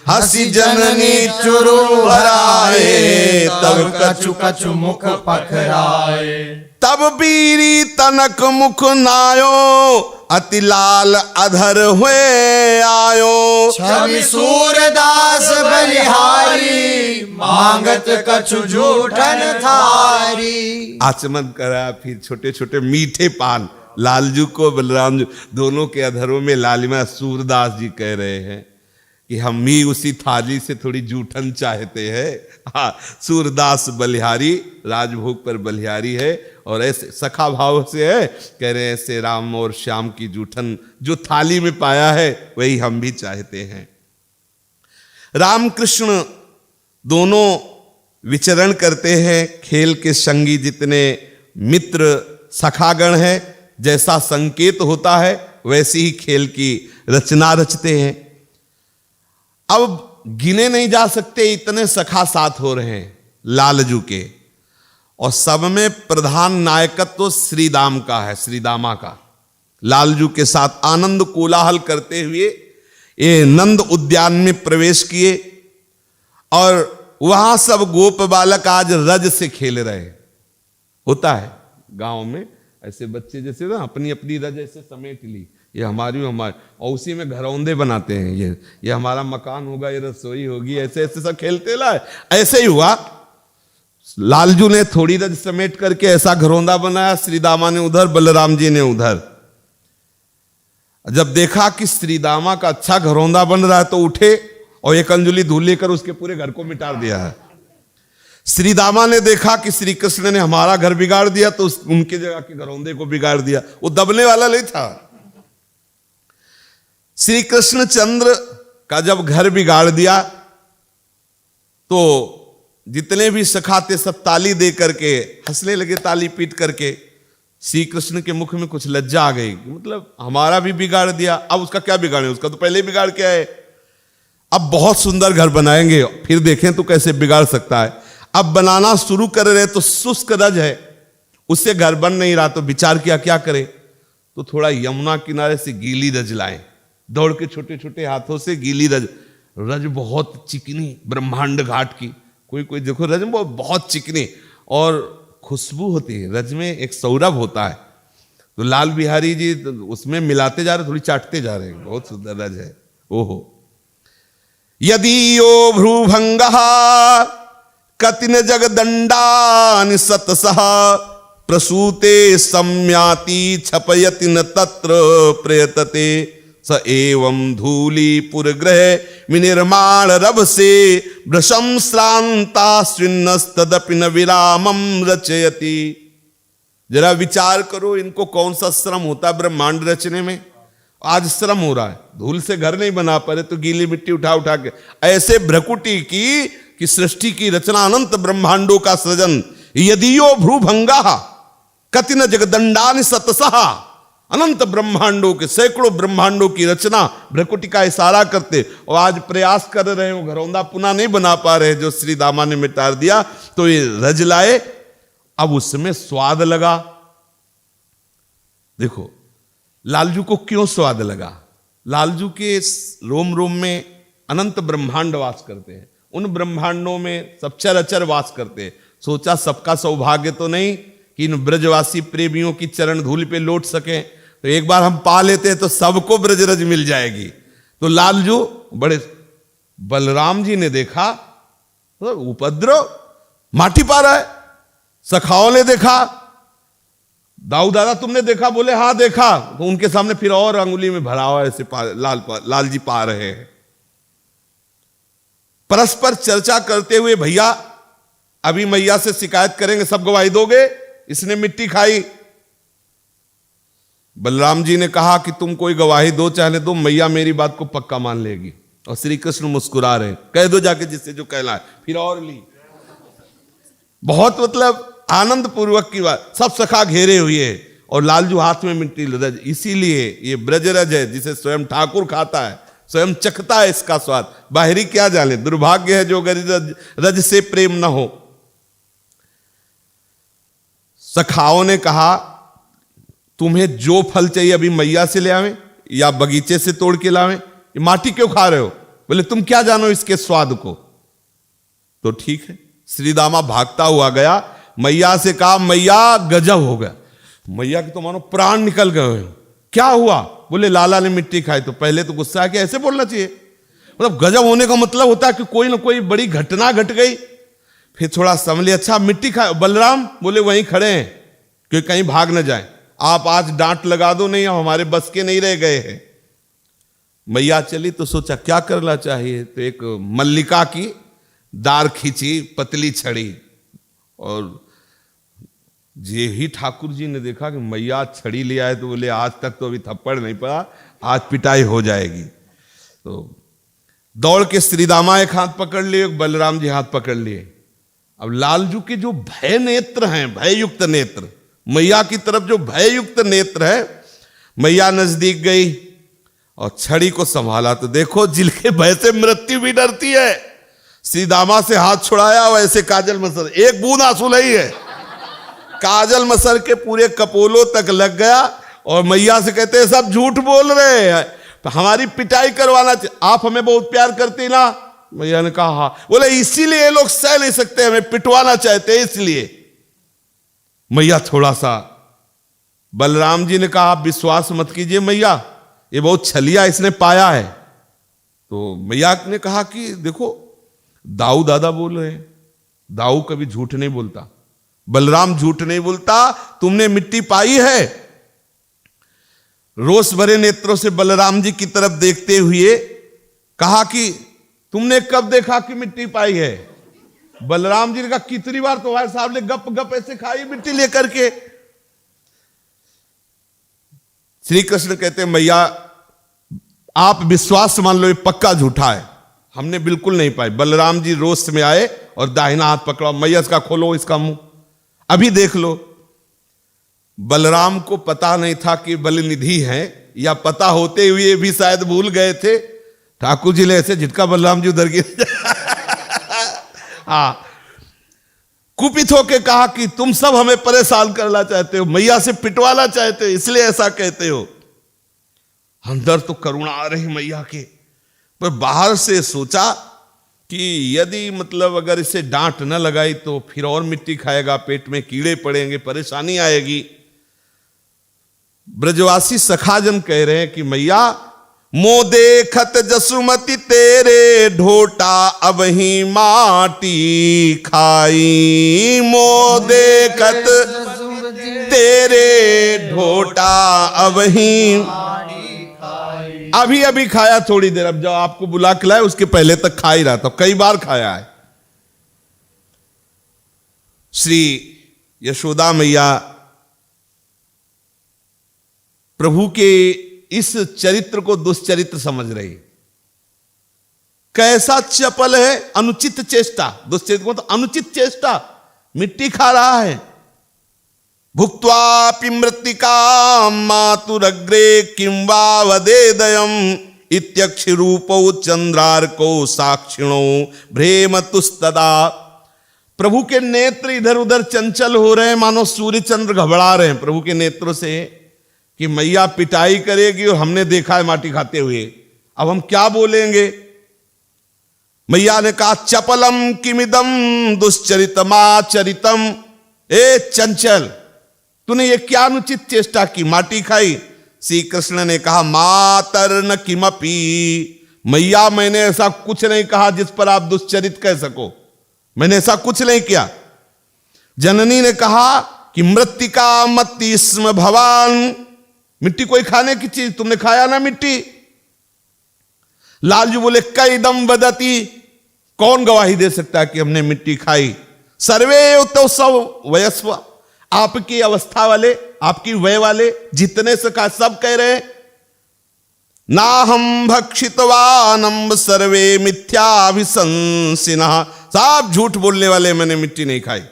हसी जननी चुरु भराए, तब कछु कछु मुख पखराए। तब बीरी तनक मुख नायो, अति लाल अधर हुए आयो। छवि सूरदास बलिहारी, मांगत कछु जूठन थारी। आचमन करा, फिर छोटे छोटे मीठे पान लालजू को बलराम जी दोनों के अधरों में लालिमा। सूरदास जी कह रहे हैं कि हम भी उसी थाली से थोड़ी जूठन चाहते हैं। हाँ, सूरदास बलिहारी, राजभोग पर बलिहारी है, और ऐसे सखा भाव से है, कह रहे हैं ऐसे राम और श्याम की जूठन जो थाली में पाया है, वही हम भी चाहते हैं। रामकृष्ण दोनों विचरण करते हैं। खेल के संगी जितने मित्र सखागण हैं, जैसा संकेत होता है वैसी ही खेल की रचना रचते हैं। अब गिने नहीं जा सकते इतने सखा साथ हो रहे हैं लालजू के, और सब में प्रधान नायकत्व तो श्रीदाम का है, श्रीदामा का। लालजू के साथ आनंद कोलाहल करते हुए ये नंद उद्यान में प्रवेश किए, और वहां सब गोप बालक आज रज से खेल रहे। होता है गांव में ऐसे बच्चे जैसे ना अपनी अपनी रज ऐसे समेट ली, ये हमारी और उसी में घरौंदे बनाते हैं। ये हमारा मकान होगा, ये रसोई होगी, ऐसे ऐसे सब खेलते ला। ऐसे ही हुआ, लालजू ने थोड़ी रज समेट करके ऐसा घरौंदा बनाया, श्री दामा ने उधर, बलराम जी ने उधर। जब देखा कि श्री दामा का अच्छा घरौंदा बन रहा है तो उठे और एक अंजुली धूल लेकर उसके पूरे घर को मिटा दिया है। श्री दामा ने देखा कि श्री कृष्ण ने हमारा घर बिगाड़ दिया तो उनके जगह के घरौंदे को बिगाड़ दिया। वो दबने वाला नहीं था। श्री कृष्ण चंद्र का जब घर बिगाड़ दिया तो जितने भी सखा थे सब ताली दे करके हंसने लगे, ताली पीट करके। श्री कृष्ण के मुख में कुछ लज्जा आ गई, मतलब हमारा भी बिगाड़ दिया, अब उसका क्या बिगाड़े, उसका तो पहले ही बिगाड़ के आए। अब बहुत सुंदर घर बनाएंगे, फिर देखें तो कैसे बिगाड़ सकता है। अब बनाना शुरू कर रहे तो शुष्क रज है, उससे घर बन नहीं रहा, तो विचार किया क्या करे, तो थोड़ा यमुना किनारे से गीली रज लाए, दौड़ के छोटे छोटे हाथों से गीली रज। रज बहुत चिकनी, ब्रह्मांड घाट की, कोई कोई देखो रज में बहुत चिकनी और खुशबू होती है। रज में एक सौरभ होता है, तो लाल बिहारी जी उसमें मिलाते जा रहे, थोड़ी चाटते जा रहे हैं, बहुत सुंदर रज है। ओहो यदि यो भ्रूभंगः कतिन जगदंडानि सतसः प्रसूते सम्याति छपयति न तत्र प्रयतते स एवं धूलीपुर ग्रह विनिर्माण रभ से भृशं श्रांता श्रृन्नस्तदपि न विरामं रचयति। जरा विचार करो, इनको कौन सा श्रम होता है ब्रह्मांड रचने में। आज श्रम हो रहा है, धूल से घर नहीं बना पा रहे तो गीली मिट्टी उठा उठा के ऐसे भ्रकुटी की कि सृष्टि की रचना, अनंत ब्रह्मांडों का सृजन। यदियो भ्रूभंगा कतिन जगदंडानि सतसः, अनंत ब्रह्मांडों के सैकड़ों ब्रह्मांडों की रचना भ्रकुटी का इशारा करते, और आज प्रयास कर रहे हो, घरौंदा पुनः नहीं बना पा रहे जो श्री दामा ने मिटा दिया, तो ये रज लाए। अब उसमें स्वाद लगा। देखो लालजू को क्यों स्वाद लगा, लालजू के रोम रोम में अनंत ब्रह्मांड वास करते हैं, उन ब्रह्मांडों में सब चर अचर वास करते हैं। सोचा सबका सौभाग्य तो नहीं कि इन ब्रजवासी प्रेमियों की चरण धूल पे लौट सके, तो एक बार हम पा लेते हैं तो सबको ब्रजरज मिल जाएगी। तो लालजू बड़े, बलराम जी ने देखा तो उपद्रव माटी पा रहा है, सखाओं ने देखा, दाऊ दादा तुमने देखा, बोले हाँ देखा, तो उनके सामने फिर और अंगुली में भरा हुआ ऐसे लाल जी पा रहे हैं। परस्पर चर्चा करते हुए, भैया अभी मैया से शिकायत करेंगे, सब गवाही दोगे, इसने मिट्टी खाई। बलराम जी ने कहा कि तुम कोई गवाही दो चाहे दो, मैया मेरी बात को पक्का मान लेगी। और श्री कृष्ण मुस्कुरा रहे, कह दो जाके जिससे जो कहना है। फिर और ली, बहुत मतलब आनंद पूर्वक की बात, सब सखा घेरे हुए और लालजू हाथ में मिट्टी रज। इसीलिए ये ब्रजरज है जिसे स्वयं ठाकुर खाता है, स्वयं चखता है इसका स्वाद, बाहरी क्या जाने। दुर्भाग्य है जो अगर रज से प्रेम न हो। सखाओं ने कहा तुम्हें जो फल चाहिए अभी मैया से ले आवे या बगीचे से तोड़ के लावे, ये माटी क्यों खा रहे हो? बोले तुम क्या जानो इसके स्वाद को। तो ठीक है, श्री दामा भागता हुआ गया, मैया से कहा मैया गजब हो गया। मैया के तो मानो प्राण निकल गए। क्या हुआ? बोले लाला ने मिट्टी खाई। तो पहले तो गुस्सा है कि ऐसे बोलना चाहिए, मतलब गजब होने का मतलब होता है कि कोई ना कोई बड़ी घटना घट गई। फिर थोड़ा समझ, अच्छा मिट्टी खा। बलराम बोले वहीं खड़े हैं कि कहीं भाग न जाए, आप आज डांट लगा दो, नहीं हमारे बस के नहीं रह गए हैं। मैया चली तो सोचा क्या करना चाहिए, तो एक मल्लिका की दार खींची, पतली छड़ी, और जे ही ठाकुर जी ने देखा कि मैया छड़ी ले आए तो बोले आज तक तो अभी थप्पड़ नहीं पड़ा, आज पिटाई हो जाएगी। तो दौड़ के श्री दामा एक हाथ पकड़ लिए, एक बलराम जी हाथ पकड़ लिए। अब लालजू के जो भय नेत्र हैं, भययुक्त नेत्र, मैया की तरफ जो भययुक्त नेत्र है, मैया नजदीक गई और छड़ी को संभाला तो देखो जिनके भय से मृत्यु भी डरती है। श्री दामा से हाथ छुड़ाया, वैसे काजल मसर, एक बूंद आंसू नहीं है, काजल मसर के पूरे कपोलों तक लग गया। और मैया से कहते हैं सब झूठ बोल रहे हैं, तो हमारी पिटाई करवाना चाहिए, आप हमें बहुत प्यार करती ना। मैया ने कहा हाँ। बोले इसीलिए ये लोग सह नहीं सकते, हमें पिटवाना चाहते इसलिए। मैया थोड़ा सा, बलराम जी ने कहा आप विश्वास मत कीजिए मैया, ये बहुत छलिया इसने पाया है। तो मैया ने कहा कि देखो दाऊ दादा बोल रहे हैं, दाऊ कभी झूठ नहीं बोलता, बलराम झूठ नहीं बोलता। तुमने मिट्टी पाई है? रोष भरे नेत्रों से बलराम जी की तरफ देखते हुए कहा कि तुमने कब देखा कि मिट्टी पाई है? बलराम जी ने कहा कितनी बार तुम्हारे साहब ने गप गप ऐसे खाई मिट्टी लेकर के। श्री कृष्ण कहते हैं मैया आप विश्वास मान लो ये पक्का झूठा है, हमने बिल्कुल नहीं पाई। बलराम जी रोष में आए और दाहिना हाथ पकड़ा, मैया इसका खोलो इसका मुंह, अभी देख लो। बलराम को पता नहीं था कि बलनिधि हैं, या पता होते हुए भी शायद भूल गए थे। ठाकुर जी ने ऐसे झटका बलराम जी उधर गिर हाँ, कुपित होके कहा कि तुम सब हमें परेशान करना चाहते हो, मैया से पिटवाना चाहते हो, इसलिए ऐसा कहते हो। अंदर तो करुणा आ रही मैया के, पर बाहर से सोचा कि यदि मतलब अगर इसे डांट न लगाई तो फिर और मिट्टी खाएगा, पेट में कीड़े पड़ेंगे, परेशानी आएगी। ब्रजवासी सखाजन कह रहे हैं कि मैया मो देखत जसुमति तेरे ढोटा अब ही माटी खाई, मो देखत तेरे ढोटा अब ही अभी अभी खाया थोड़ी देर, अब जब आपको बुला के लाए उसके पहले तक खा ही रहा था, कई बार खाया है। श्री यशोदा मैया प्रभु के इस चरित्र को दुष्चरित्र समझ रही। कैसा चपल है, अनुचित चेष्टा, दुष्चरित्र को तो अनुचित चेष्टा, मिट्टी खा रहा है। भुक्त्वापि मृत्तिका मातुरग्रे किं वा वदेदयम् इत्यक्षरूपौ चंद्रार्को साक्षिणो भ्रेमतुस्तदा। प्रभु के नेत्र इधर उधर चंचल हो रहे हैं, मानो सूर्य चंद्र घबरा रहे हैं प्रभु के नेत्रों से कि मैया पिटाई करेगी और हमने देखा है माटी खाते हुए, अब हम क्या बोलेंगे। मैया ने कहा चपलम किमिदम दुश्चरितमाचरितम, ए चंचल तूने ये क्या अनुचित चेष्टा की, माटी खाई। श्री कृष्ण ने कहा मातर न किमपि, मैया मैंने ऐसा कुछ नहीं कहा जिस पर आप दुश्चरित कह सको, मैंने ऐसा कुछ नहीं किया। जननी ने कहा कि मृत्तिका मत्ति स्म भवान, मिट्टी कोई खाने की चीज, तुमने खाया ना मिट्टी। लालजू बोले कैदम वदति, कौन गवाही दे सकता है कि हमने मिट्टी खाई। सर्वे तो सब वयस्व, आपकी अवस्था वाले, आपकी वय वाले जितने सका सब कह रहे ना हम भक्षितवानम सर्वे मिथ्याभिशंसिनः, सब झूठ बोलने वाले, मैंने मिट्टी नहीं खाई।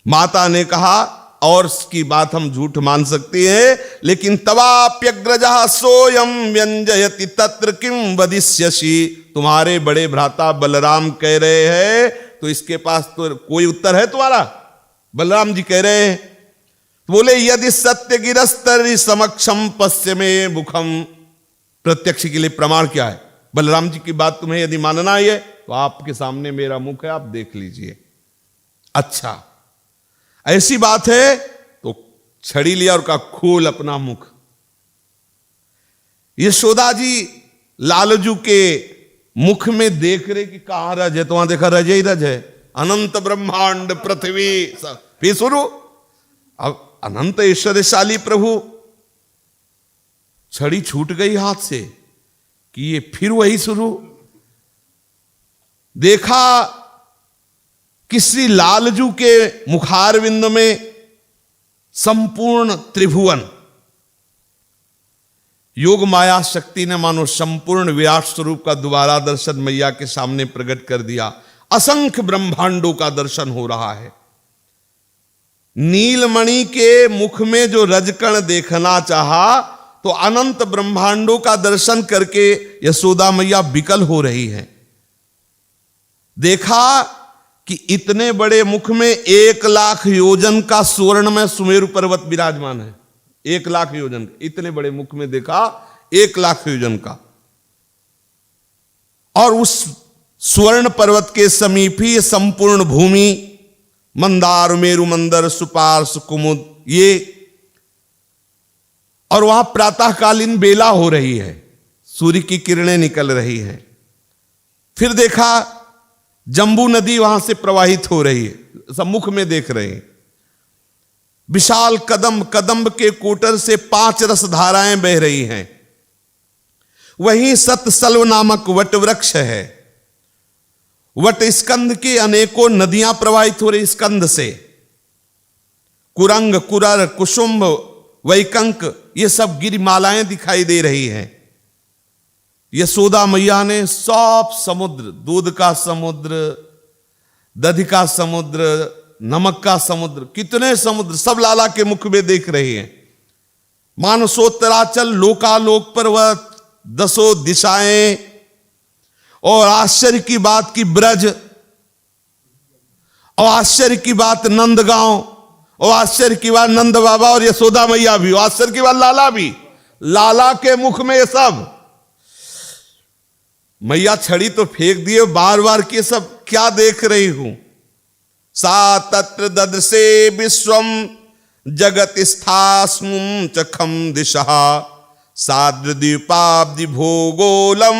माता ने कहा और की बात हम झूठ मान सकती है, लेकिन तवाप्यग्रजः सोयम व्यंजयति तत्र किम वदिष्यसि, तुम्हारे बड़े भ्राता बलराम कह रहे हैं तो इसके पास तो कोई उत्तर है तुम्हारा। बलराम जी कह रहे हैं, बोले यदि सत्य गिरस्तर समक्षम पश्य में मुखम, प्रत्यक्ष के लिए प्रमाण क्या है। बलराम जी की बात तुम्हें यदि मानना ही है तो आपके सामने मेरा मुख है, आप देख लीजिए। अच्छा ऐसी बात है तो छड़ी लिया और कहा खोल अपना मुख। यशोदा जी लालजू के मुख में देख रहे कि कहां रज है, तो वहां देखा रज ही रज है, अनंत ब्रह्मांड पृथ्वी फिर शुरू। अब अनंत ऐश्वर्यशाली प्रभु, छड़ी छूट गई हाथ से कि ये फिर वही शुरू। देखा कि श्री लालजू के मुखारविंद में संपूर्ण त्रिभुवन, योग माया शक्ति ने मानो संपूर्ण विराट स्वरूप का दोबारा दर्शन मैया के सामने प्रकट कर दिया। असंख्य ब्रह्मांडों का दर्शन हो रहा है। नीलमणि के मुख में जो रजकण देखना चाहा तो अनंत ब्रह्मांडों का दर्शन करके यशोदा मैया विकल हो रही है। देखा कि इतने बड़े मुख में 1,00,000 योजन का स्वर्ण में सुमेरु पर्वत विराजमान है। 1,00,000 योजन, इतने बड़े मुख में देखा 1,00,000 योजन का, और उस स्वर्ण पर्वत के समीप ही संपूर्ण भूमि, मंदार मेरु मंदर सुपार्श कुमुद, ये, और वहां प्रातःकालीन बेला हो रही है, सूर्य की किरणें निकल रही हैं। फिर देखा जंबू नदी वहां से प्रवाहित हो रही है, सब मुख में देख रहे हैं। विशाल कदम्ब के कोटर से 5 रस धाराएं बह रही हैं। वहीं सतसल्व नामक वट वृक्ष है। वट स्कंद की अनेकों नदियां प्रवाहित हो रही स्कंद से। कुरंग, कुरर, कुसुम्भ, वैकंक, ये सब गिरिमालाएं दिखाई दे रही हैं। यशोदा मैया ने सब समुद्र, दूध का समुद्र, दधि का समुद्र, नमक का समुद्र, कितने समुद्र, सब लाला के मुख में देख रहे हैं। मानसोत्तराचल, लोकालोक पर्वत, 10 दिशाएं, और आश्चर्य की बात की ब्रज, और आश्चर्य की बात नंदगांव, और आश्चर्य की बात नंद बाबा और यशोदा मैया भी, और आश्चर्य की बात लाला भी। लाला के मुख में ये सब। मैया छड़ी तो फेंक दिए, बार बार के सब क्या देख रही हूं। सा तत्र ददसे विश्वम जगत स्थास्मुम चखम दिशा साद्रदीपाब्दि भूगोलम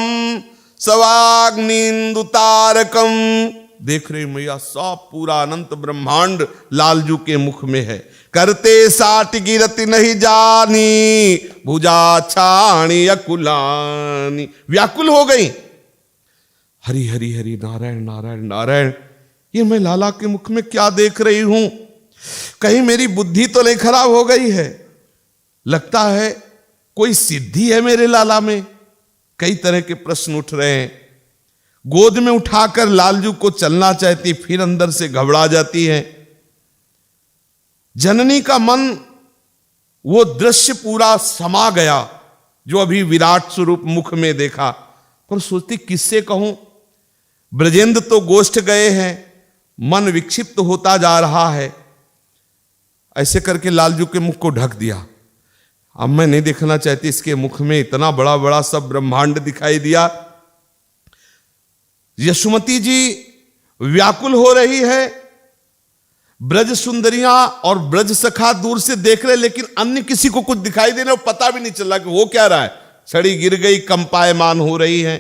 सवाग्निंदु तारकम। देख रही मैया, सब पूरा अनंत ब्रह्मांड लालजू के मुख में है। करते साट गिरति नहीं जानी भुजा छाणी अकुलानी। व्याकुल हो गई। हरि हरि हरि नारायण नारायण नारायण। ये मैं लाला के मुख में क्या देख रही हूं? कहीं मेरी बुद्धि तो नहीं खराब हो गई है? लगता है कोई सिद्धि है मेरे लाला में। कई तरह के प्रश्न उठ रहे हैं। गोद में उठाकर लालजू को चलना चाहती, फिर अंदर से घबरा जाती है। जननी का मन वो दृश्य पूरा समा गया जो अभी विराट स्वरूप मुख में देखा, पर सोचती किससे कहूं। ब्रजेंद्र तो गोष्ठ गए हैं, मन विक्षिप्त होता जा रहा है। ऐसे करके लालजू के मुख को ढक दिया। अब मैं नहीं देखना चाहती, इसके मुख में इतना बड़ा बड़ा सब ब्रह्मांड दिखाई दिया। यशोमती जी व्याकुल हो रही है। ब्रज सुंदरियां और ब्रज सखा दूर से देख रहे, लेकिन अन्य किसी को कुछ दिखाई दे रहा, पता भी नहीं चल रहा कि वो क्या रहा है। छड़ी गिर गई, कंपायमान हो रही है।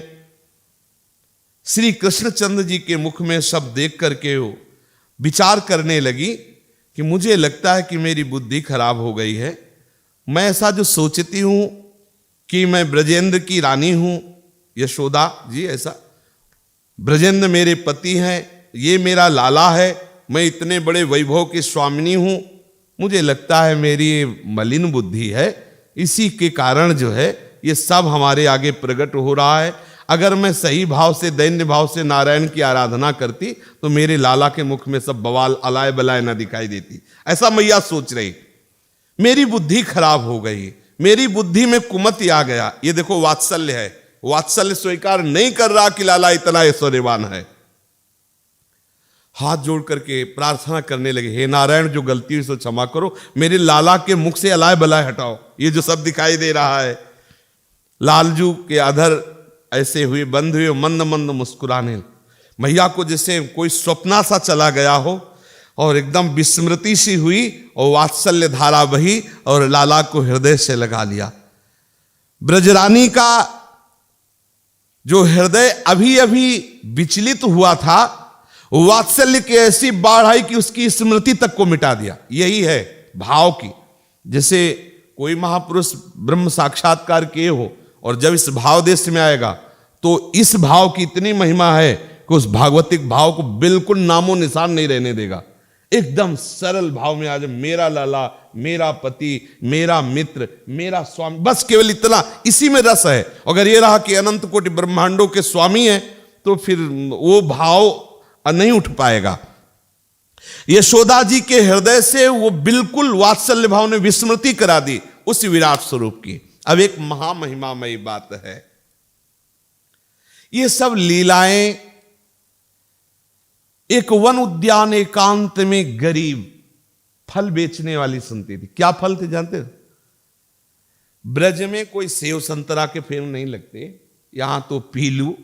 श्री कृष्णचंद्र जी के मुख में सब देख करके वो विचार करने लगी कि मुझे लगता है कि मेरी बुद्धि खराब हो गई है। मैं ऐसा जो सोचती हूं कि मैं ब्रजेंद्र की रानी हूं, यशोदा जी, ऐसा ब्रजेंद्र मेरे पति हैं, ये मेरा लाला है, मैं इतने बड़े वैभव की स्वामिनी हूं। मुझे लगता है मेरी मलिन बुद्धि है, इसी के कारण जो है ये सब हमारे आगे प्रकट हो रहा है। अगर मैं सही भाव से, दैन्य भाव से नारायण की आराधना करती तो मेरे लाला के मुख में सब बवाल अलाय बलाय ना दिखाई देती। ऐसा मैया सोच रही। मेरी बुद्धि खराब हो गई, मेरी बुद्धि में कुमति आ गया। ये देखो वात्सल्य है। वात्सल्य स्वीकार नहीं कर रहा कि लाला इतना ऐश्वर्यवान है। हाथ जोड़ करके प्रार्थना करने लगे, हे नारायण, जो गलती हुई सो क्षमा करो, मेरे लाला के मुख से अलाय बलाय हटाओ, ये जो सब दिखाई दे रहा है। लालजू के अधर ऐसे हुए, बंद हुए, मंद मंद मुस्कुराने। मैया को जैसे कोई स्वप्ना सा चला गया हो और एकदम विस्मृति सी हुई, और वात्सल्य धारा बही और लाला को हृदय से लगा लिया। ब्रजरानी का जो हृदय अभी अभी विचलित हुआ था, वात्सल्य की ऐसी बाढ़ आई कि उसकी स्मृति तक को मिटा दिया। यही है भाव की। जैसे कोई महापुरुष ब्रह्म साक्षात्कार किए हो और जब इस भाव देश में आएगा तो इस भाव की इतनी महिमा है कि उस भागवतिक भाव को बिल्कुल नामो निशान नहीं रहने देगा। एकदम सरल भाव में आज मेरा लाला, मेरा पति, मेरा मित्र, मेरा स्वामी, बस केवल इतना, इसी में रस है। अगर ये रहा कि अनंत कोटि ब्रह्मांडों के स्वामी है तो फिर वो भाव नहीं उठ पाएगा। यशोदा जी के हृदय से वो बिल्कुल वात्सल्य भाव ने विस्मृति करा दी उस विराट स्वरूप की। अब एक महामहिमामयी बात है, ये सब लीलाएं एक वन उद्यान एकांत में गरीब फल बेचने वाली सुनती थी। क्या फल थे जानते हो? ब्रज में कोई सेव संतरा के पेड़ नहीं लगते, यहां तो पीलू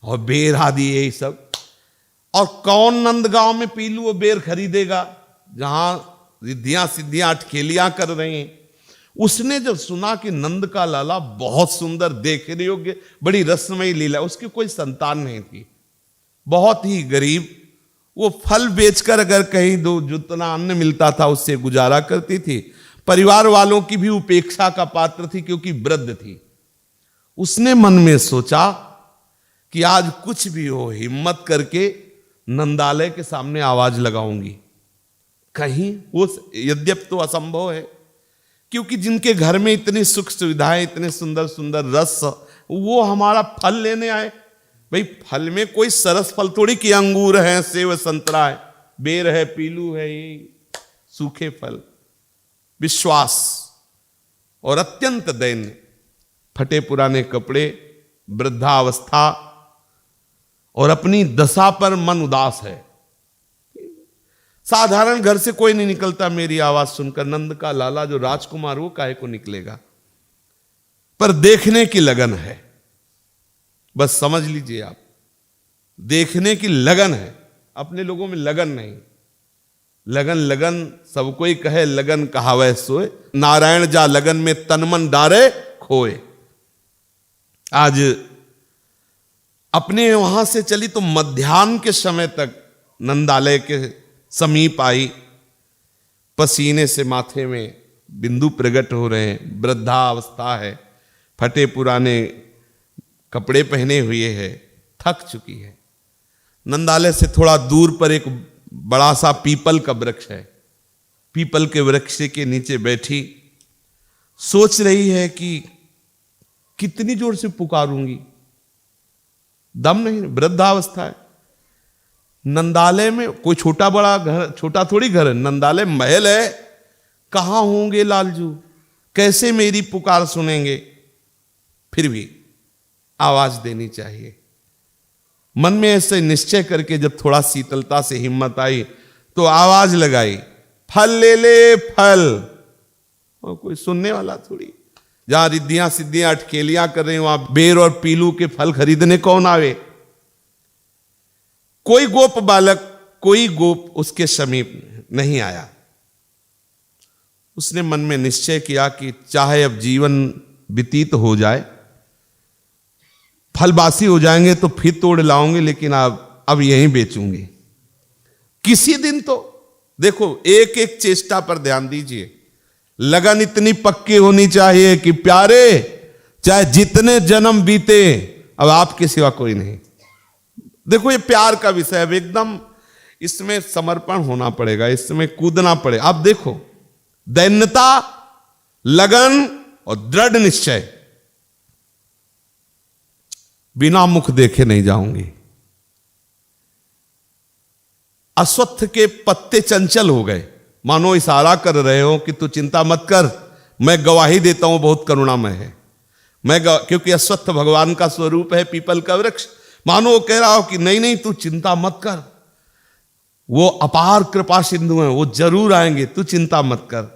और बेर आदि यही सब। और कौन नंदगांव में पीलू और बेर खरीदेगा जहां रिद्धियां सिद्धियां अटखेलियां कर रही हैं। उसने जब सुना कि नंद का लाला बहुत सुंदर, देखने योग्य, बड़ी रसमयी लीला, उसकी कोई संतान नहीं थी, बहुत ही गरीब, वो फल बेचकर अगर कहीं दो जितना अन्न मिलता था उससे गुजारा करती थी। परिवार वालों की भी उपेक्षा का पात्र थी क्योंकि वृद्ध थी। उसने मन में सोचा कि आज कुछ भी हो हिम्मत करके नंदालय के सामने आवाज लगाऊंगी। कहीं वो यद्यप तो असंभव है, क्योंकि जिनके घर में इतनी सुख सुविधाएं, इतने सुंदर सुंदर रस, वो हमारा फल लेने आए। भाई फल में कोई सरस फल थोड़ी कि अंगूर है, सेब संतरा है, बेर है, पीलू है, ये सूखे फल। विश्वास और अत्यंत दैन्य, फटे पुराने कपड़े, वृद्धावस्था और अपनी दशा पर मन उदास है। साधारण घर से कोई नहीं निकलता मेरी आवाज सुनकर। नंद का लाला जो राजकुमार वो काहे को निकलेगा, पर देखने की लगन है। बस समझ लीजिए आप, देखने की लगन है। अपने लोगों में लगन नहीं। लगन लगन सब कोई कहे, लगन कहावै सोए, नारायण जा लगन में तन मन डारे खोए। आज अपने वहां से चली तो मध्याह्न के समय तक नंदालय के समीप आई। पसीने से माथे में बिंदु प्रकट हो रहे हैं, वृद्धावस्था है, फटे पुराने कपड़े पहने हुए है, थक चुकी है। नंदालय से थोड़ा दूर पर एक बड़ा सा पीपल का वृक्ष है। पीपल के वृक्ष के नीचे बैठी सोच रही है कि कितनी जोर से पुकारूंगी, दम नहीं, वृद्धावस्था है। नंदालय में कोई छोटा बड़ा घर, छोटा थोड़ी घर है, नंदालय महल है। कहां होंगे लालजू, कैसे मेरी पुकार सुनेंगे? फिर भी आवाज देनी चाहिए। मन में ऐसे निश्चय करके जब थोड़ा शीतलता से हिम्मत आई तो आवाज लगाई, फल ले ले फल। और कोई सुनने वाला थोड़ी। जहां रिद्धियां सिद्धियां अटकेलियां कर रही, वहां बेर और पीलू के फल खरीदने कौन आवे? कोई गोप बालक, कोई गोप उसके समीप नहीं आया। उसने मन में निश्चय किया कि चाहे अब जीवन व्यतीत हो जाए, फल बासी हो जाएंगे तो फिर तोड़ लाऊंगी, लेकिन अब यहीं बेचूंगी। किसी दिन तो देखो, एक एक चेष्टा पर ध्यान दीजिए। लगन इतनी पक्की होनी चाहिए कि प्यारे चाहे जितने जन्म बीते, अब आपके सिवा कोई नहीं। देखो ये प्यार का विषय है, एकदम इसमें समर्पण होना पड़ेगा, इसमें कूदना पड़ेगा। आप देखो, दैन्यता, लगन और दृढ़ निश्चय। बिना मुख देखे नहीं जाऊंगी। अश्वत्थ के पत्ते चंचल हो गए, मानो इशारा कर रहे हो कि तू चिंता मत कर, मैं गवाही देता हूं बहुत करुणामय है। क्योंकि अश्वत्थ भगवान का स्वरूप है, पीपल का वृक्ष। मानो वो कह रहा हो कि नहीं नहीं तू चिंता मत कर, वो अपार कृपा सिंधु हैं, वो जरूर आएंगे, तू चिंता मत कर।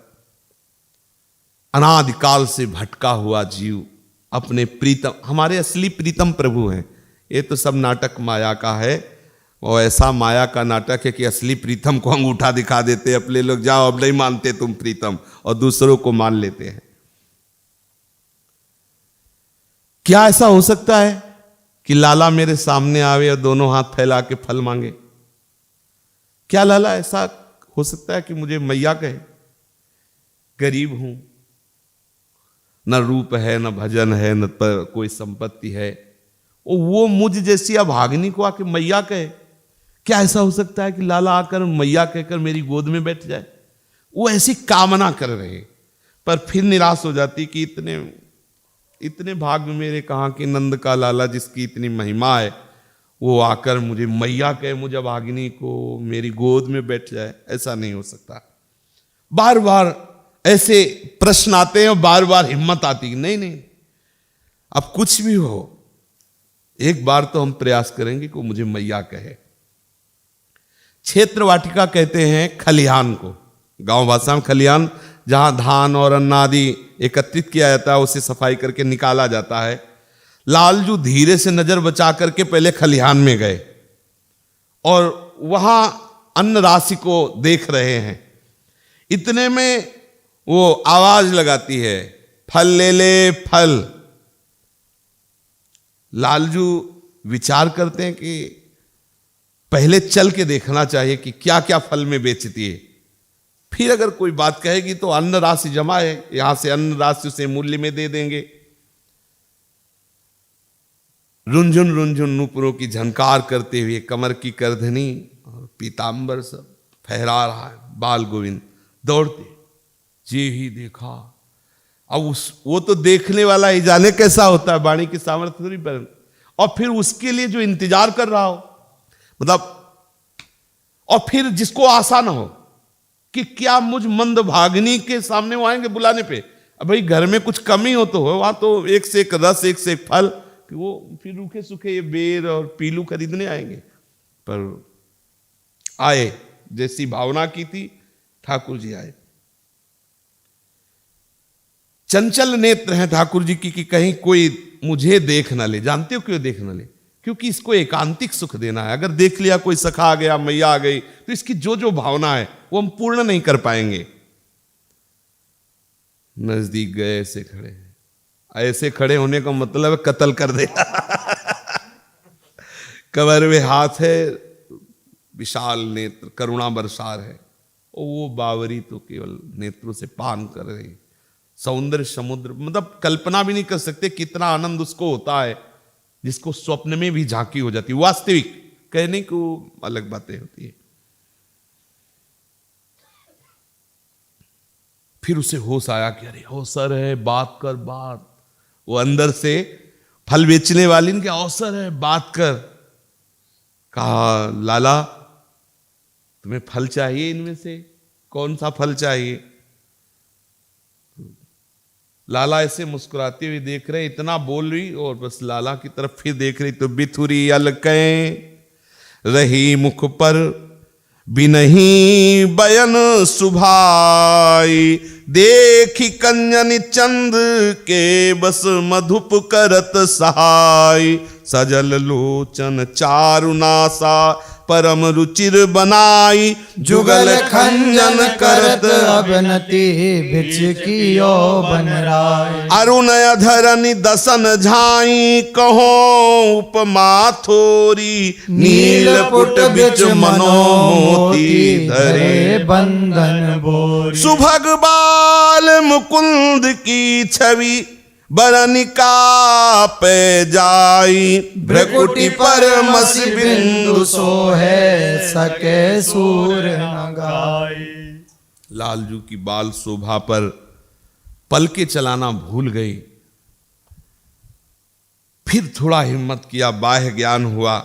अनादिकाल से भटका हुआ जीव अपने प्रीतम, हमारे असली प्रीतम प्रभु हैं। ये तो सब नाटक माया का है, और ऐसा माया का नाटक है कि असली प्रीतम को अंगूठा दिखा देते, अपने लोग जाओ अब नहीं मानते तुम प्रीतम, और दूसरों को मान लेते हैं। क्या ऐसा हो सकता है कि लाला मेरे सामने आवे और दोनों हाथ फैला के फल मांगे? क्या लाला ऐसा हो सकता है कि मुझे मैया कहे? गरीब हूं, न रूप है, न भजन है, न कोई संपत्ति है, और वो मुझ जैसी अभागिनी को आके मैया कहे? क्या ऐसा हो सकता है कि लाला आकर मैया कहकर मेरी गोद में बैठ जाए? वो ऐसी कामना कर रहे, पर फिर निराश हो जाती कि इतने भाग्य मेरे कहाँ कि नंद का लाला जिसकी इतनी महिमा है, वो आकर मुझे मैया कहे, मुझे भागिनी को मेरी गोद में बैठ जाए। ऐसा नहीं हो सकता। बार बार ऐसे प्रश्न आते हैं और बार बार हिम्मत आती है, नहीं नहीं, अब कुछ भी हो, एक बार तो हम प्रयास करेंगे कि मुझे मैया कहे। क्षेत्र वाटिका कहते हैं खलिहान को, गांव भाषा में खलिहान, जहां धान और अन्न आदि एकत्रित किया जाता है, उसे सफाई करके निकाला जाता है। लालजू धीरे से नजर बचा करके पहले खलिहान में गए और वहां अन्न राशि को देख रहे हैं। इतने में वो आवाज लगाती है, फल ले ले फल। लालजू विचार करते हैं कि पहले चल के देखना चाहिए कि क्या क्या फल में बेचती है। फिर अगर कोई बात कहेगी तो अन्न राशि जमा है, यहां से अन्न राशि उसे मूल्य में दे देंगे। रुंझुन रुंझुन नूपुरों की झनकार करते हुए कमर की करधनी और पीतांबर सब फहरा रहा है बाल गोविंद दौड़ते। जे ही देखा, अब वो तो देखने वाला ही जाने कैसा होता है, वाणी की सामर्थ्य थोड़ी पर। और फिर उसके लिए जो इंतजार कर रहा हो, मतलब, और फिर जिसको आशा ना हो कि क्या मुझ मंद भागनी के सामने वो आएंगे बुलाने पे। अब भाई घर में कुछ कमी हो तो हो, वहां तो एक से एक रस, एक से एक फल, कि वो फिर रूखे सूखे ये बेर और पीलू खरीदने आएंगे। पर आए, जैसी भावना की थी ठाकुर जी आए। चंचल नेत्र हैं ठाकुर जी की कि कहीं कोई मुझे देख ना ले। जानते हो क्यों देख ना ले? क्योंकि इसको एकांतिक सुख देना है। अगर देख लिया कोई सखा आ गया, मैया आ गई, तो इसकी जो जो भावना है वो हम पूर्ण नहीं कर पाएंगे। नजदीक गए, ऐसे खड़े हैं। ऐसे खड़े होने का मतलब है कत्ल कर दे। कमर में हाथ है, विशाल नेत्र, करुणा बरसार है, और वो बावरी तो केवल नेत्रों से पान कर रही। सौंदर्य समुद्र, मतलब कल्पना भी नहीं कर सकते कितना आनंद उसको होता है, जिसको स्वप्न में भी झांकी हो जाती है। वास्तविक कहने को अलग बातें होती है। फिर उसे होश आया कि अरे अवसर है, बात कर बात। वो अंदर से फल बेचने वाली ने, क्या अवसर है, बात कर। कहा, लाला तुम्हें फल चाहिए, इनमें से कौन सा फल चाहिए? लाला ऐसे मुस्कुराते हुए देख रहे, इतना बोल रही और बस लाला की तरफ फिर देख रही तो बिथुरी अलकै रही मुख पर बिनही बयन सुभाई। देखी कंजन चंद के बस मधुप करत सहाय। सजल लोचन चारु नासा परम रुचिर बनाई। जुगल खंजन करत अबनति बिच कियो बनराय। अरुण अधरनि दसन झाई कहो उपमा थोरी। नील पुट बिच मनोमोती धरे बंधन बोरी। सुभग बाल मुकुंद की छवि बरनिका पे जाई। भ्रकुटी पर मसी बिंदु सो है सके सूर न गाई। लालजू की बाल शोभा पर पलके चलाना भूल गई। फिर थोड़ा हिम्मत किया, बाह्य ज्ञान हुआ।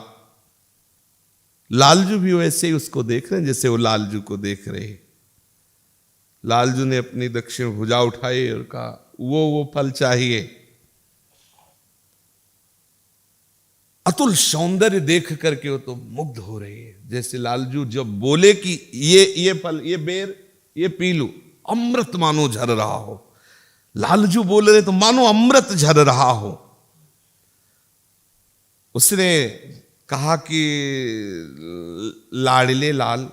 लालजू भी वैसे ही उसको देख रहे हैं जैसे वो लालजू को देख रहे। लालजू ने अपनी दक्षिण भुजा उठाई और कहा, वो फल चाहिए। अतुल सौंदर्य देख करके वो तो मुग्ध हो रही है। जैसे लालजू जब बोले कि ये फल, ये बेर, ये पीलू, अमृत मानो झर रहा हो। लालजू बोल रहे तो मानो अमृत झर रहा हो। उसने कहा कि लाडले लाल,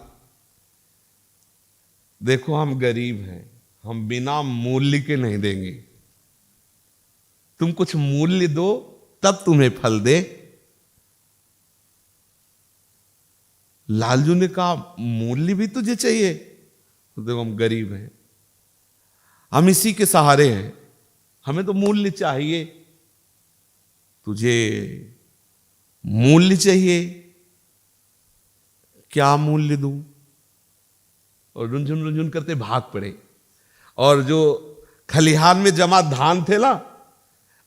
देखो हम गरीब हैं, हम बिना मूल्य के नहीं देंगे। तुम कुछ मूल्य दो तब तुम्हें फल दे। लालजू ने कहा, मूल्य भी तुझे चाहिए? तो देखो हम गरीब हैं, हम इसी के सहारे हैं, हमें तो मूल्य चाहिए। तुझे मूल्य चाहिए, क्या मूल्य दूं? और रुंझुन रुंझुन करते भाग पड़े। और जो खलिहान में जमा धान थे ना,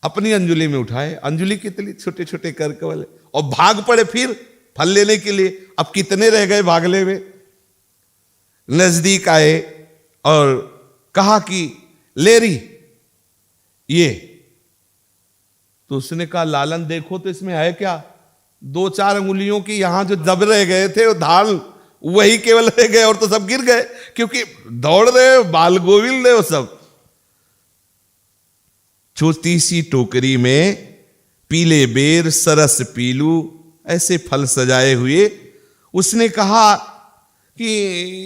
अपनी अंजुली में उठाए, अंजुली कितनी छोटे छोटे करके वाले, और भाग पड़े फिर फल लेने के लिए। अब कितने रह गए भागले में। नजदीक आए और कहा कि ले रही ये। तो उसने कहा, लालन देखो तो इसमें है क्या? 2-4 अंगुलियों की यहां जो दब रह गए थे वो धान वही केवल रह गए, और तो सब गिर गए क्योंकि दौड़ रहे बाल गोविंद वो सब। छोटी सी टोकरी में पीले बेर, सरस पीलू, ऐसे फल सजाए हुए। उसने कहा कि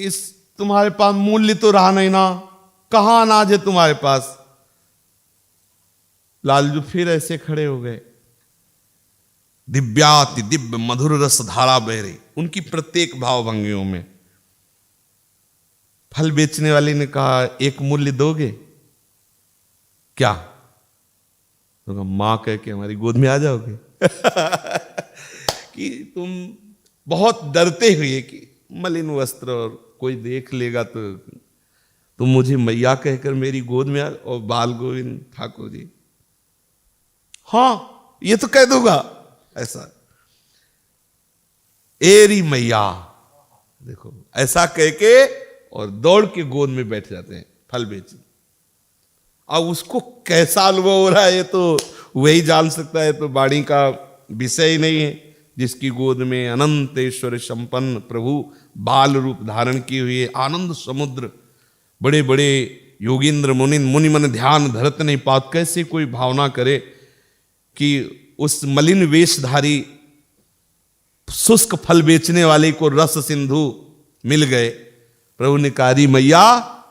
इस तुम्हारे पास मूल्य तो रहा नहीं ना, कहां अनाज है तुम्हारे पास? लालजू फिर ऐसे खड़े हो गए। दिव्याति दिव्य मधुर रस धारा बह रही उनकी प्रत्येक भाव भंगियों में। फल बेचने वाले ने कहा, एक मूल्य दोगे क्या? तो कहा, मां कह के हमारी गोद में आ जाओगे। कि तुम बहुत डरते हुए कि मलिन वस्त्र और कोई देख लेगा तो तुम मुझे मैया कहकर मेरी गोद में आ। और बाल गोविंद ठाकुर जी, हाँ ये तो कह दूंगा ऐसा, एरी मैया, देखो ऐसा कह के और दौड़ के गोद में बैठ जाते हैं फल बेचने। अब उसको कैसा अनुभव हो रहा है ये तो वही जान सकता है, तो वाणी का विषय ही नहीं है। जिसकी गोद में अनंत ऐश्वर्य संपन्न प्रभु बाल रूप धारण किए हुए आनंद समुद्र, बड़े बड़े योगींद्र मुनि मन ध्यान धरत नहीं पात। कैसे कोई भावना करे कि उस मलिन वेशधारी शुष्क फल बेचने वाले को रस सिंधु मिल गए। प्रभु ने कहा, री मैया,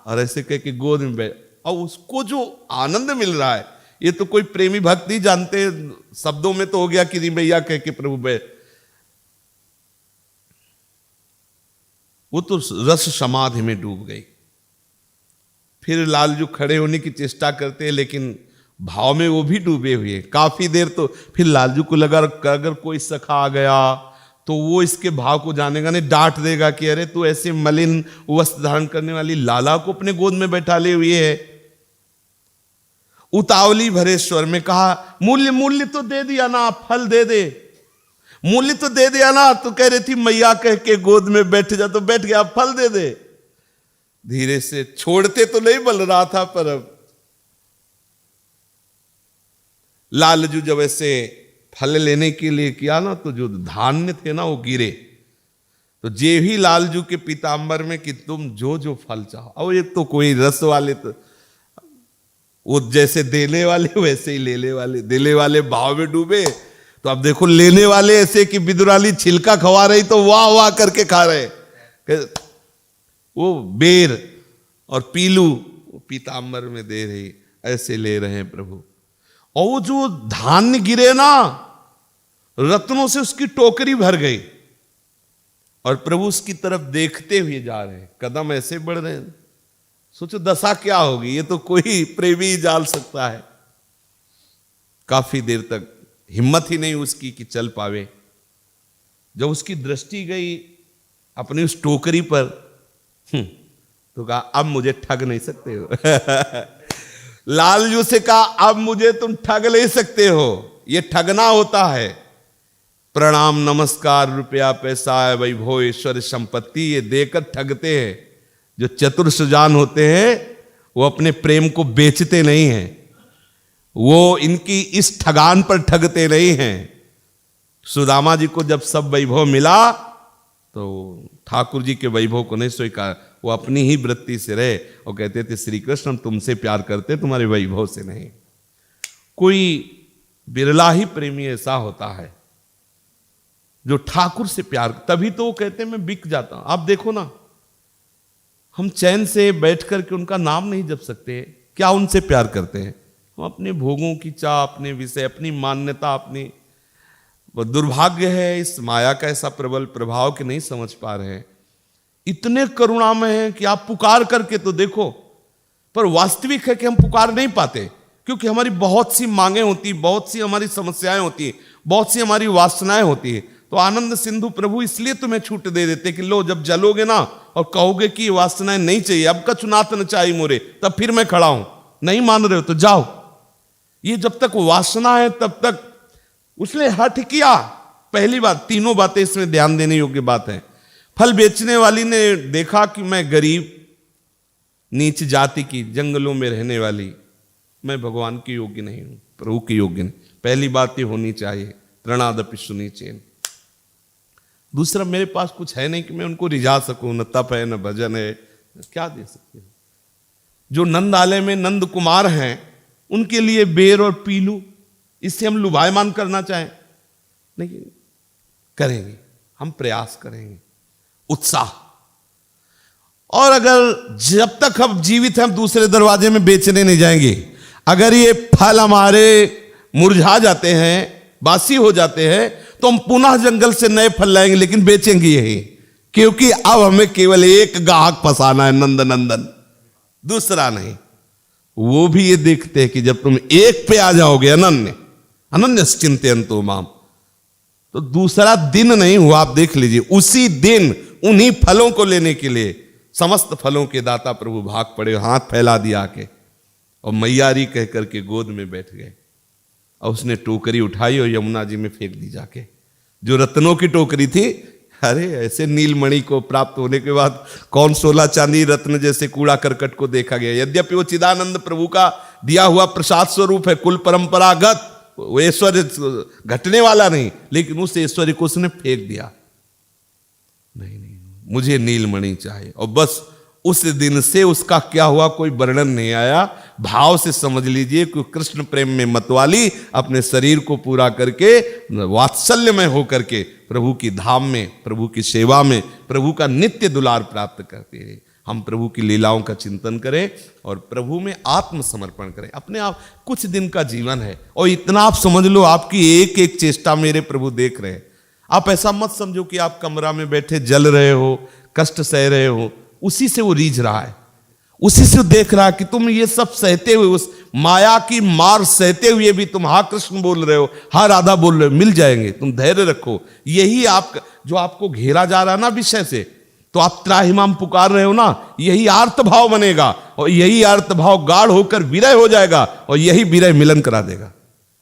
और ऐसे कह के गोद में बैठ। और उसको जो आनंद मिल रहा है, ये तो कोई प्रेमी भक्त ही जानते, शब्दों में तो हो गया कि री मैया कह के प्रभु बैठ। वो तो रस समाधि में डूब गई। फिर लालजू खड़े होने की चेष्टा करते हैं, लेकिन भाव में वो भी डूबे हुए। काफी देर तो फिर लालजू को लगा अगर कोई सखा आ गया तो वो इसके भाव को जानेगा नहीं, डांट देगा कि अरे तू ऐसे मलिन वस्त्र धारण करने वाली लाला को अपने गोद में बैठा ले हुए है। उतावली भरे स्वर में कहा, मूल्य तो दे दिया ना, फल दे दे, मूल्य तो दे दिया ना। तो कह रही थी मैया कह के गोद में बैठ जा, तो बैठ गया, फल दे दे। धीरे से छोड़ते तो नहीं बल रहा था, पर अब लालजू जब ऐसे फल लेने के लिए किया ना, तो जो धान्य थे ना वो गिरे। तो जे भी लालजू के पीतांबर में कि तुम जो जो फल चाहो। और एक तो कोई रस वाले, तो वो जैसे देने वाले वैसे ही लेने वाले, देने वाले भाव में डूबे। तो अब देखो लेने वाले ऐसे कि बिदुराली छिलका खवा रही तो वाह वाह करके खा रहे। वो बेर और पीलू पीतांबर में दे रही, ऐसे ले रहे हैं प्रभु। और वो जो धान्य गिरे ना, रत्नों से उसकी टोकरी भर गई। और प्रभु उसकी तरफ देखते हुए जा रहे हैं, कदम ऐसे बढ़ रहे हैं। सोचो दशा क्या होगी, ये तो कोई प्रेमी ही जान सकता है। काफी देर तक हिम्मत ही नहीं उसकी कि चल पावे। जब उसकी दृष्टि गई अपनी उस टोकरी पर, तो कहा अब मुझे ठग नहीं सकते हो। लालजू से कहा, अब मुझे तुम ठग नहीं सकते हो, ये ठगना होता है। प्रणाम नमस्कार रुपया पैसा वैभव ऐश्वर्य संपत्ति ये देकर ठगते हैं। जो चतुर सुजान होते हैं वो अपने प्रेम को बेचते नहीं हैं, वो इनकी इस ठगान पर ठगते नहीं हैं। सुदामा जी को जब सब वैभव मिला तो ठाकुर जी के वैभव को नहीं स्वीकार, वो अपनी ही वृत्ति से रहे और कहते थे श्री कृष्ण हम तुमसे प्यार करते, तुम्हारे वैभव से नहीं। कोई बिरला ही प्रेमी ऐसा होता है जो ठाकुर से प्यार, तभी तो वो कहते मैं बिक जाता हूं। आप देखो ना, हम चैन से बैठ करके उनका नाम नहीं जप सकते, क्या उनसे प्यार करते हैं? हम अपने भोगों की चाह, अपने विषय, अपनी मान्यता, अपनी, दुर्भाग्य है इस माया का ऐसा प्रबल प्रभाव कि नहीं समझ पा रहे हैं। इतने करुणामय हैं कि आप पुकार करके तो देखो, पर वास्तविक है कि हम पुकार नहीं पाते, क्योंकि हमारी बहुत सी मांगे होती, बहुत सी हमारी समस्याएं होती, बहुत सी हमारी वासनाएं होती है। तो आनंद सिंधु प्रभु इसलिए तुम्हें छूट दे देते कि लो जब जलोगे ना और कहोगे कि वासनाएं नहीं चाहिए, अब का चुनात न चाहिए मोरे, तब फिर मैं खड़ा हूं। नहीं मान रहे हो तो जाओ। ये जब तक वासना है तब तक उसने हठ किया। पहली बात, तीनों बातें इसमें ध्यान देने योग्य बात है। फल बेचने वाली ने देखा कि मैं गरीब नीच जाति की, जंगलों में रहने वाली, मैं भगवान के योग्य नहीं हूं, प्रभु के योग्य नहीं। पहली बात ये होनी चाहिए, तृणादपि सुनीचेन। दूसरा, मेरे पास कुछ है नहीं कि मैं उनको रिझा सकूं, न तप है न भजन है, क्या दे सकते हैं? जो नंदालय में नंद कुमार हैं उनके लिए बेर और पीलू, इससे हम लुभायमान करना चाहें नहीं करेंगे, हम प्रयास करेंगे, उत्साह। और अगर जब तक हम जीवित हैं हम दूसरे दरवाजे में बेचने नहीं जाएंगे। अगर ये फल हमारे मुरझा जाते हैं, बासी हो जाते हैं, तो हम पुनः जंगल से नए फल लाएंगे, लेकिन बेचेंगे यही, क्योंकि अब हमें केवल एक ग्राहक फंसाना है, नंद नंदन, दूसरा नहीं। वो भी ये देखते हैं कि जब तुम एक पे आ जाओगे, अनन्य अनन्य चिंतयन्तो माम, तो दूसरा दिन नहीं हुआ। आप देख लीजिए, उसी दिन उन्हीं फलों को लेने के लिए समस्त फलों के दाता प्रभु भाग पड़े, हाथ फैला दिया आके, और मैयारी कह करके गोद में बैठ गए। और उसने टोकरी उठाई और यमुना जी में फेंक दी जाके, जो रत्नों की टोकरी थी। अरे ऐसे नीलमणि को प्राप्त होने के बाद कौन 16 चांदी रत्न जैसे कूड़ा करकट को देखा गया। यद्यपि वो चिदानंद प्रभु का दिया हुआ प्रसाद स्वरूप है, कुल परंपरागत, वो ऐश्वर्य घटने वाला नहीं, लेकिन उस ऐश्वर्य को उसने फेंक दिया। नहीं, मुझे नीलमणि चाहिए। और बस उस दिन से उसका क्या हुआ कोई वर्णन नहीं आया। भाव से समझ लीजिए कि कृष्ण प्रेम में मतवाली अपने शरीर को पूरा करके वात्सल्य में होकर के प्रभु की धाम में, प्रभु की सेवा में, प्रभु का नित्य दुलार प्राप्त करते हैं। हम प्रभु की लीलाओं का चिंतन करें और प्रभु में आत्मसमर्पण करें। अपने आप कुछ दिन का जीवन है, और इतना आप समझ लो, आपकी एक एक चेष्टा मेरे प्रभु देख रहे हैं। आप ऐसा मत समझो कि आप कमरा में बैठे जल रहे हो, कष्ट सह रहे हो, उसी से वो रीझ रहा है, उसी से देख रहा है कि तुम ये सब सहते हुए, उस माया की मार सहते हुए भी तुम हा कृष्ण बोल रहे हो, हा राधा बोल रहे हो, मिल जाएंगे, तुम धैर्य रखो। यही आप जो आपको घेरा जा रहा है ना विषय से, तो आप त्राहिमाम पुकार रहे हो ना, यही आर्त भाव बनेगा, और यही आर्त भाव गाढ़ होकर विरह हो जाएगा, और यही विरह मिलन करा देगा।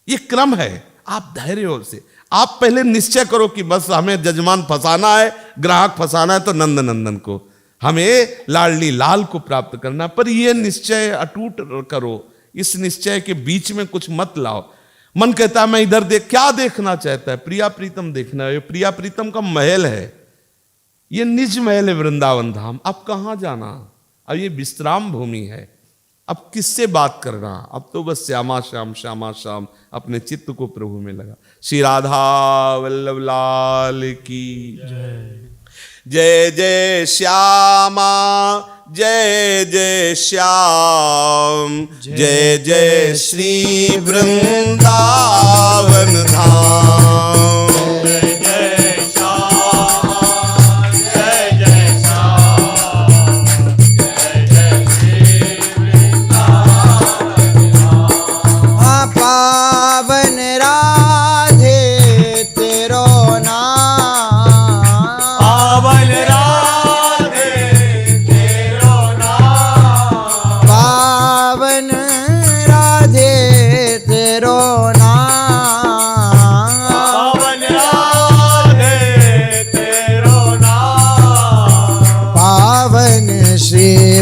ये क्रम है। आप धैर्य से, आप पहले निश्चय करो कि बस हमें जजमान फंसाना है, ग्राहक फंसाना है, तो नंद नंदन को, हमें लाडली लाल को प्राप्त करना। पर यह निश्चय अटूट करो, इस निश्चय के बीच में कुछ मत लाओ। मन कहता है मैं इधर देख, क्या देखना चाहता है? प्रिया प्रीतम देखना है। प्रिया प्रीतम का महल है, ये निज महल है वृंदावन धाम। अब कहां जाना? अब ये विश्राम भूमि है। अब किससे बात करना? अब तो बस श्यामा श्याम श्यामा श्याम अपने चित्त को प्रभु में लगा। श्री राधा वल्लभ लाल की जय जय श्यामा, जय जय श्याम, जय जय श्री वृंदावन धाम।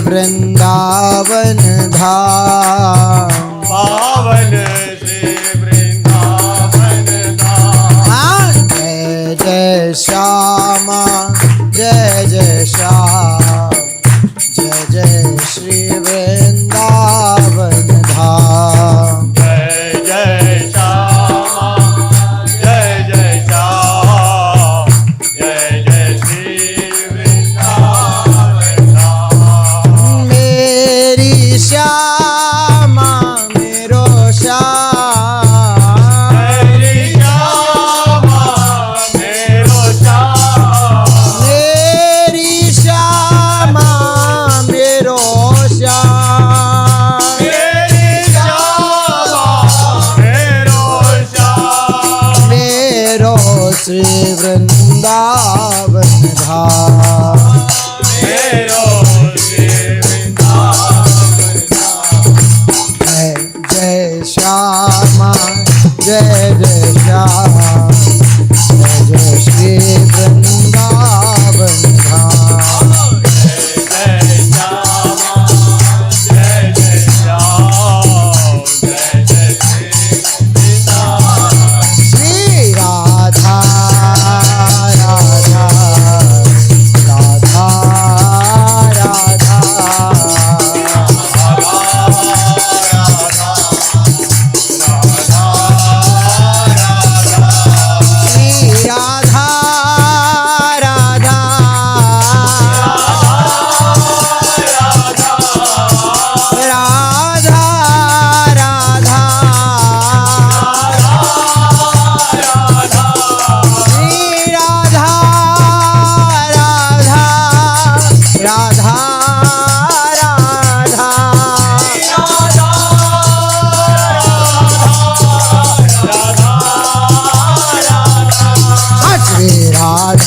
वृंदावन धाम, पावन श्री वृंदावन धाम। जय जय श्यामा, जय जय श्याम, जय जय श्री वृंदावन धाम। जय जय श्यामा, जय जय श्याम, जय जय श्री वृंदावन धाम। मेरी श्यामा मेरो श्याम, मेरी श्यामा मेरो श्याम, मेरी श्यामा मेरो श्याम, मेरी श्यामा मेरो श्याम। मेरो श्री वृंदावन धाम। मेरो श्री वृंदावन धाम। जय जय श्यामा, जय जय श्याम, जय जय श्री वृंदावन धाम। जय श्यामा, जय जय श्याम, जय जय श्री वृंदावन। श्री राधा राधा राधा राधा, राधा राधा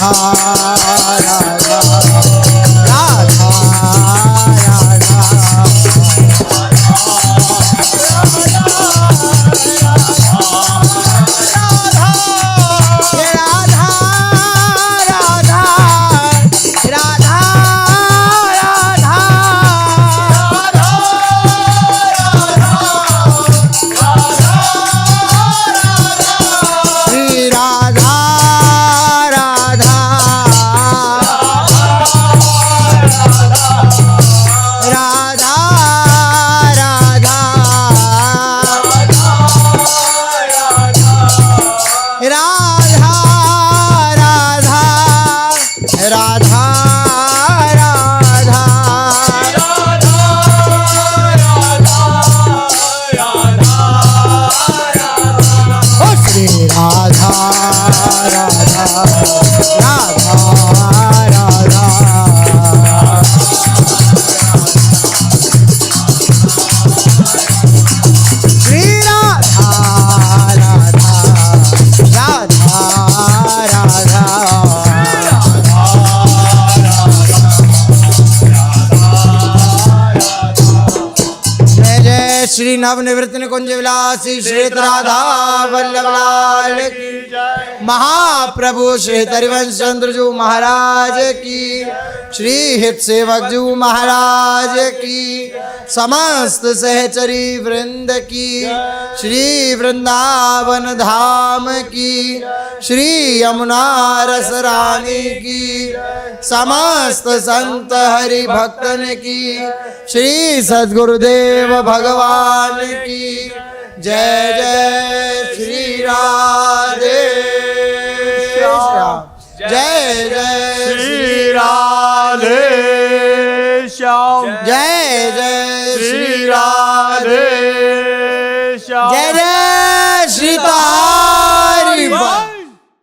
राधा राधा राधा श्री नवनिवृत्त निकुंज विलासी श्री राधा वल्लभ लाल की महाप्रभु श्री हरिवंश चंद्र जी महाराज की श्री हित सेवक जी महाराज की समस्त सहचरी वृंद की श्री वृंदावन धाम की श्री यमुना रस रानी की समस्त संत हरि भक्तन की श्री सद्गुरुदेव भगवान की जय जय श्री राधे श्याम जय जय श्री राधे श्याम जय जय श्री राधे श्याम जय जय श्री